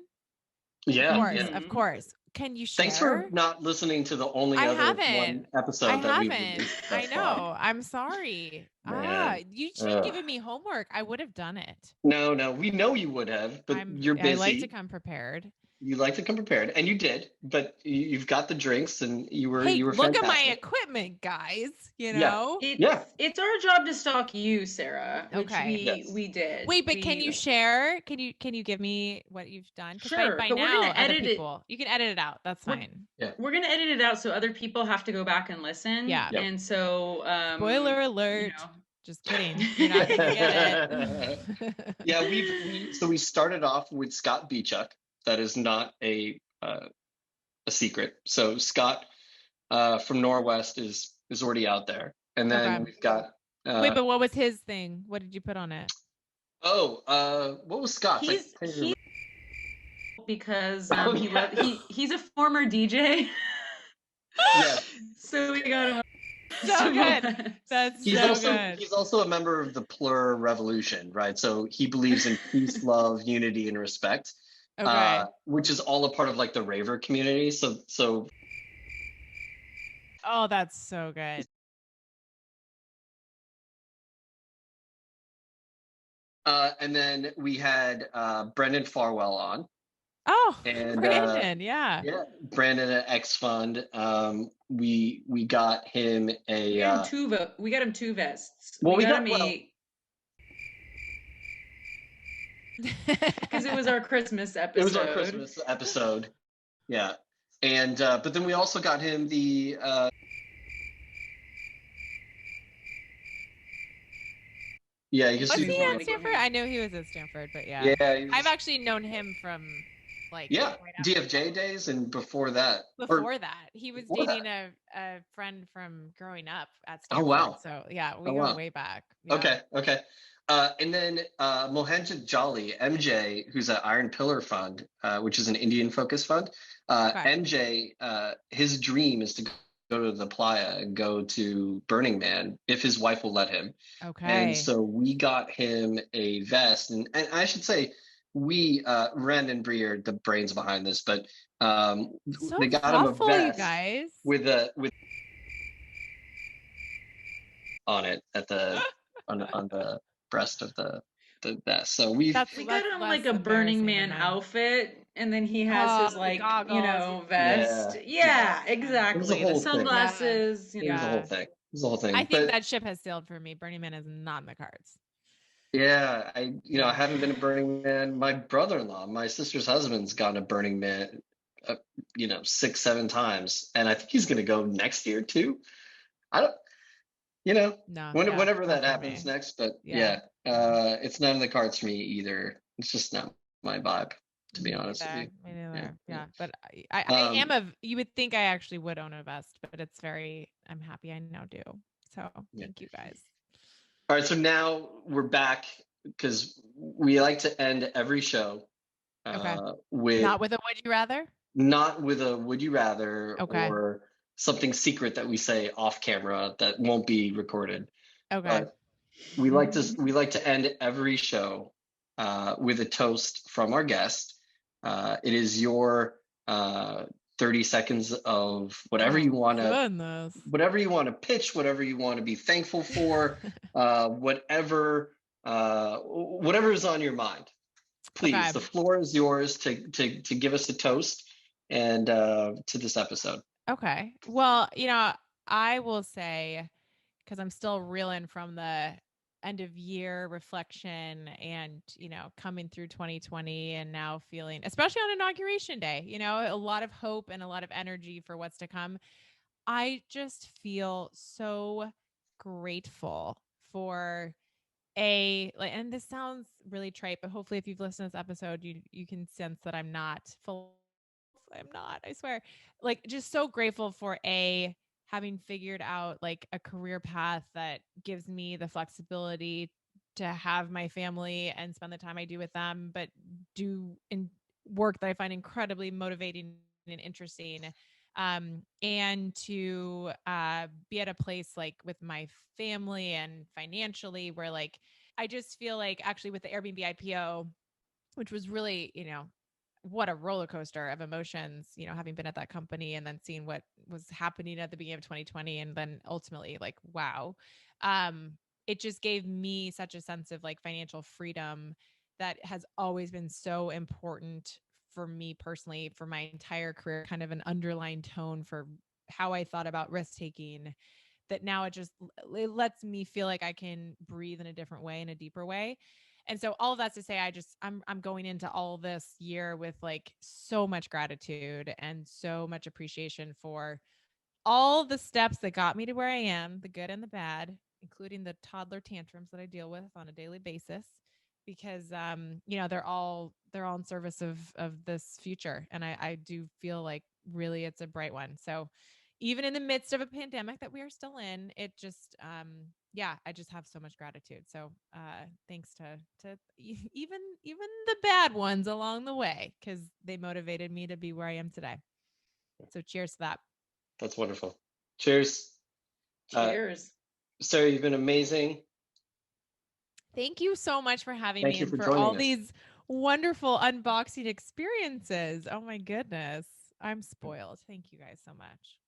Yeah, of course. Can you share? Thanks for not listening to the only other one episode that we've released. I know. I'm sorry. You should have given me homework. I would have done it. No, we know you would have, but you're busy. I like to come prepared. You like to come prepared, and you did, but you've got the drinks, and you were Hey, look at my fantastic. equipment, guys. You Yeah, know. yeah, It's our job to stalk you, Sarah, which Okay. yes. we did. Wait, but can you share? Can you give me what you've done? Because Sure, by but we're now, gonna other edit it. people, you can edit it out. That's We're, fine. Yeah. we're gonna edit it out so other people have to go back and listen. Yeah. Yep. And so Spoiler alert. Just kidding. You're not gonna get it. Yeah, we started off with Scott Beechuk. That is not a secret. So Scott from Norwest is already out there, and then Okay. we've got. Wait, but what was his thing? What did you put on it? What was Scott's? He's because Oh, he yeah. he's a former DJ. Yeah. So we got him. So good. That's good. He's also a member of the Plur Revolution, right? So he believes in peace, love, unity, and respect, Okay. which is all a part of like the raver community. So. Oh, that's so good. And then we had Brendan Farwell on. Oh, And Brandon, yeah. Brandon at X Fund. We got him we got him two vests. Well, we got him because it was our Christmas episode. It was our Christmas episode. Yeah. And but then we also got him the yeah, was he at Stanford? I knew he was at Stanford, but yeah. I've actually known him from like right DFJ days and before that. He was dating a friend from growing up at Stanford. Oh wow! So yeah, we go way back. Yeah. Okay. And then Mohanjit Jolly, MJ, who's at Iron Pillar Fund, which is an Indian focused fund. MJ, his dream is to go to the playa and go to Burning Man if his wife will let him. Okay. And so we got him a vest, and I should say we Ren and Bree are the brains behind this, but they got him a vest you guys. with on it at the on the breast of the vest. So we got him like a Burning Man outfit, and then he has his like goggles, vest. Yeah, exactly. The sunglasses. It was the whole thing. I think that ship has sailed for me. Burning Man is not in the cards. Yeah, I haven't been to Burning Man. My brother-in-law, my sister's husband's gone to Burning Man, 6-7 times, and I think he's going to go next year too. I don't. Whenever that happens next, but it's not in the cards for me either. It's just not my vibe, to be honest with you. Me neither. Yeah, but I am you would think I actually would own a vest, but I'm happy I now do. So thank you guys. All right, so now we're back because we like to end every show with not with a would you rather? Not with a would you rather or something secret that we say off camera that won't be recorded. Okay. But we like to end every show with a toast from our guest. It is your 30 seconds of whatever you want to pitch, whatever you want to be thankful for, whatever is on your mind. Please, the floor is yours to give us a toast and to this episode. Okay. Well, I will say, because I'm still reeling from the end of year reflection and, coming through 2020 and now feeling, especially on Inauguration Day, a lot of hope and a lot of energy for what's to come. I just feel so grateful for and this sounds really trite, but hopefully if you've listened to this episode, you can sense that I'm not, I swear, just so grateful for having figured out a career path that gives me the flexibility to have my family and spend the time I do with them, but do work that I find incredibly motivating and interesting. And to be at a place with my family and financially where I just feel actually with the Airbnb IPO, which was really, what a roller coaster of emotions, having been at that company and then seeing what was happening at the beginning of 2020 and then ultimately wow. It just gave me such a sense of financial freedom that has always been so important for me personally, for my entire career, kind of an underlying tone for how I thought about risk taking, that now it lets me feel like I can breathe in a different way, in a deeper way. And so all of that's to say, I'm going into all this year with like so much gratitude and so much appreciation for all the steps that got me to where I am, the good and the bad, including the toddler tantrums that I deal with on a daily basis, because they're all in service of this future. And I do feel like really it's a bright one. So even in the midst of a pandemic that we are still in, it just yeah, I just have so much gratitude. So thanks to even the bad ones along the way, because they motivated me to be where I am today. So cheers to that. That's wonderful. Cheers. Cheers. Sarah, you've been amazing. Thank you so much for having Thank me you and for for all joining us. these wonderful unboxing experiences. Oh my goodness. I'm spoiled. Thank you guys so much.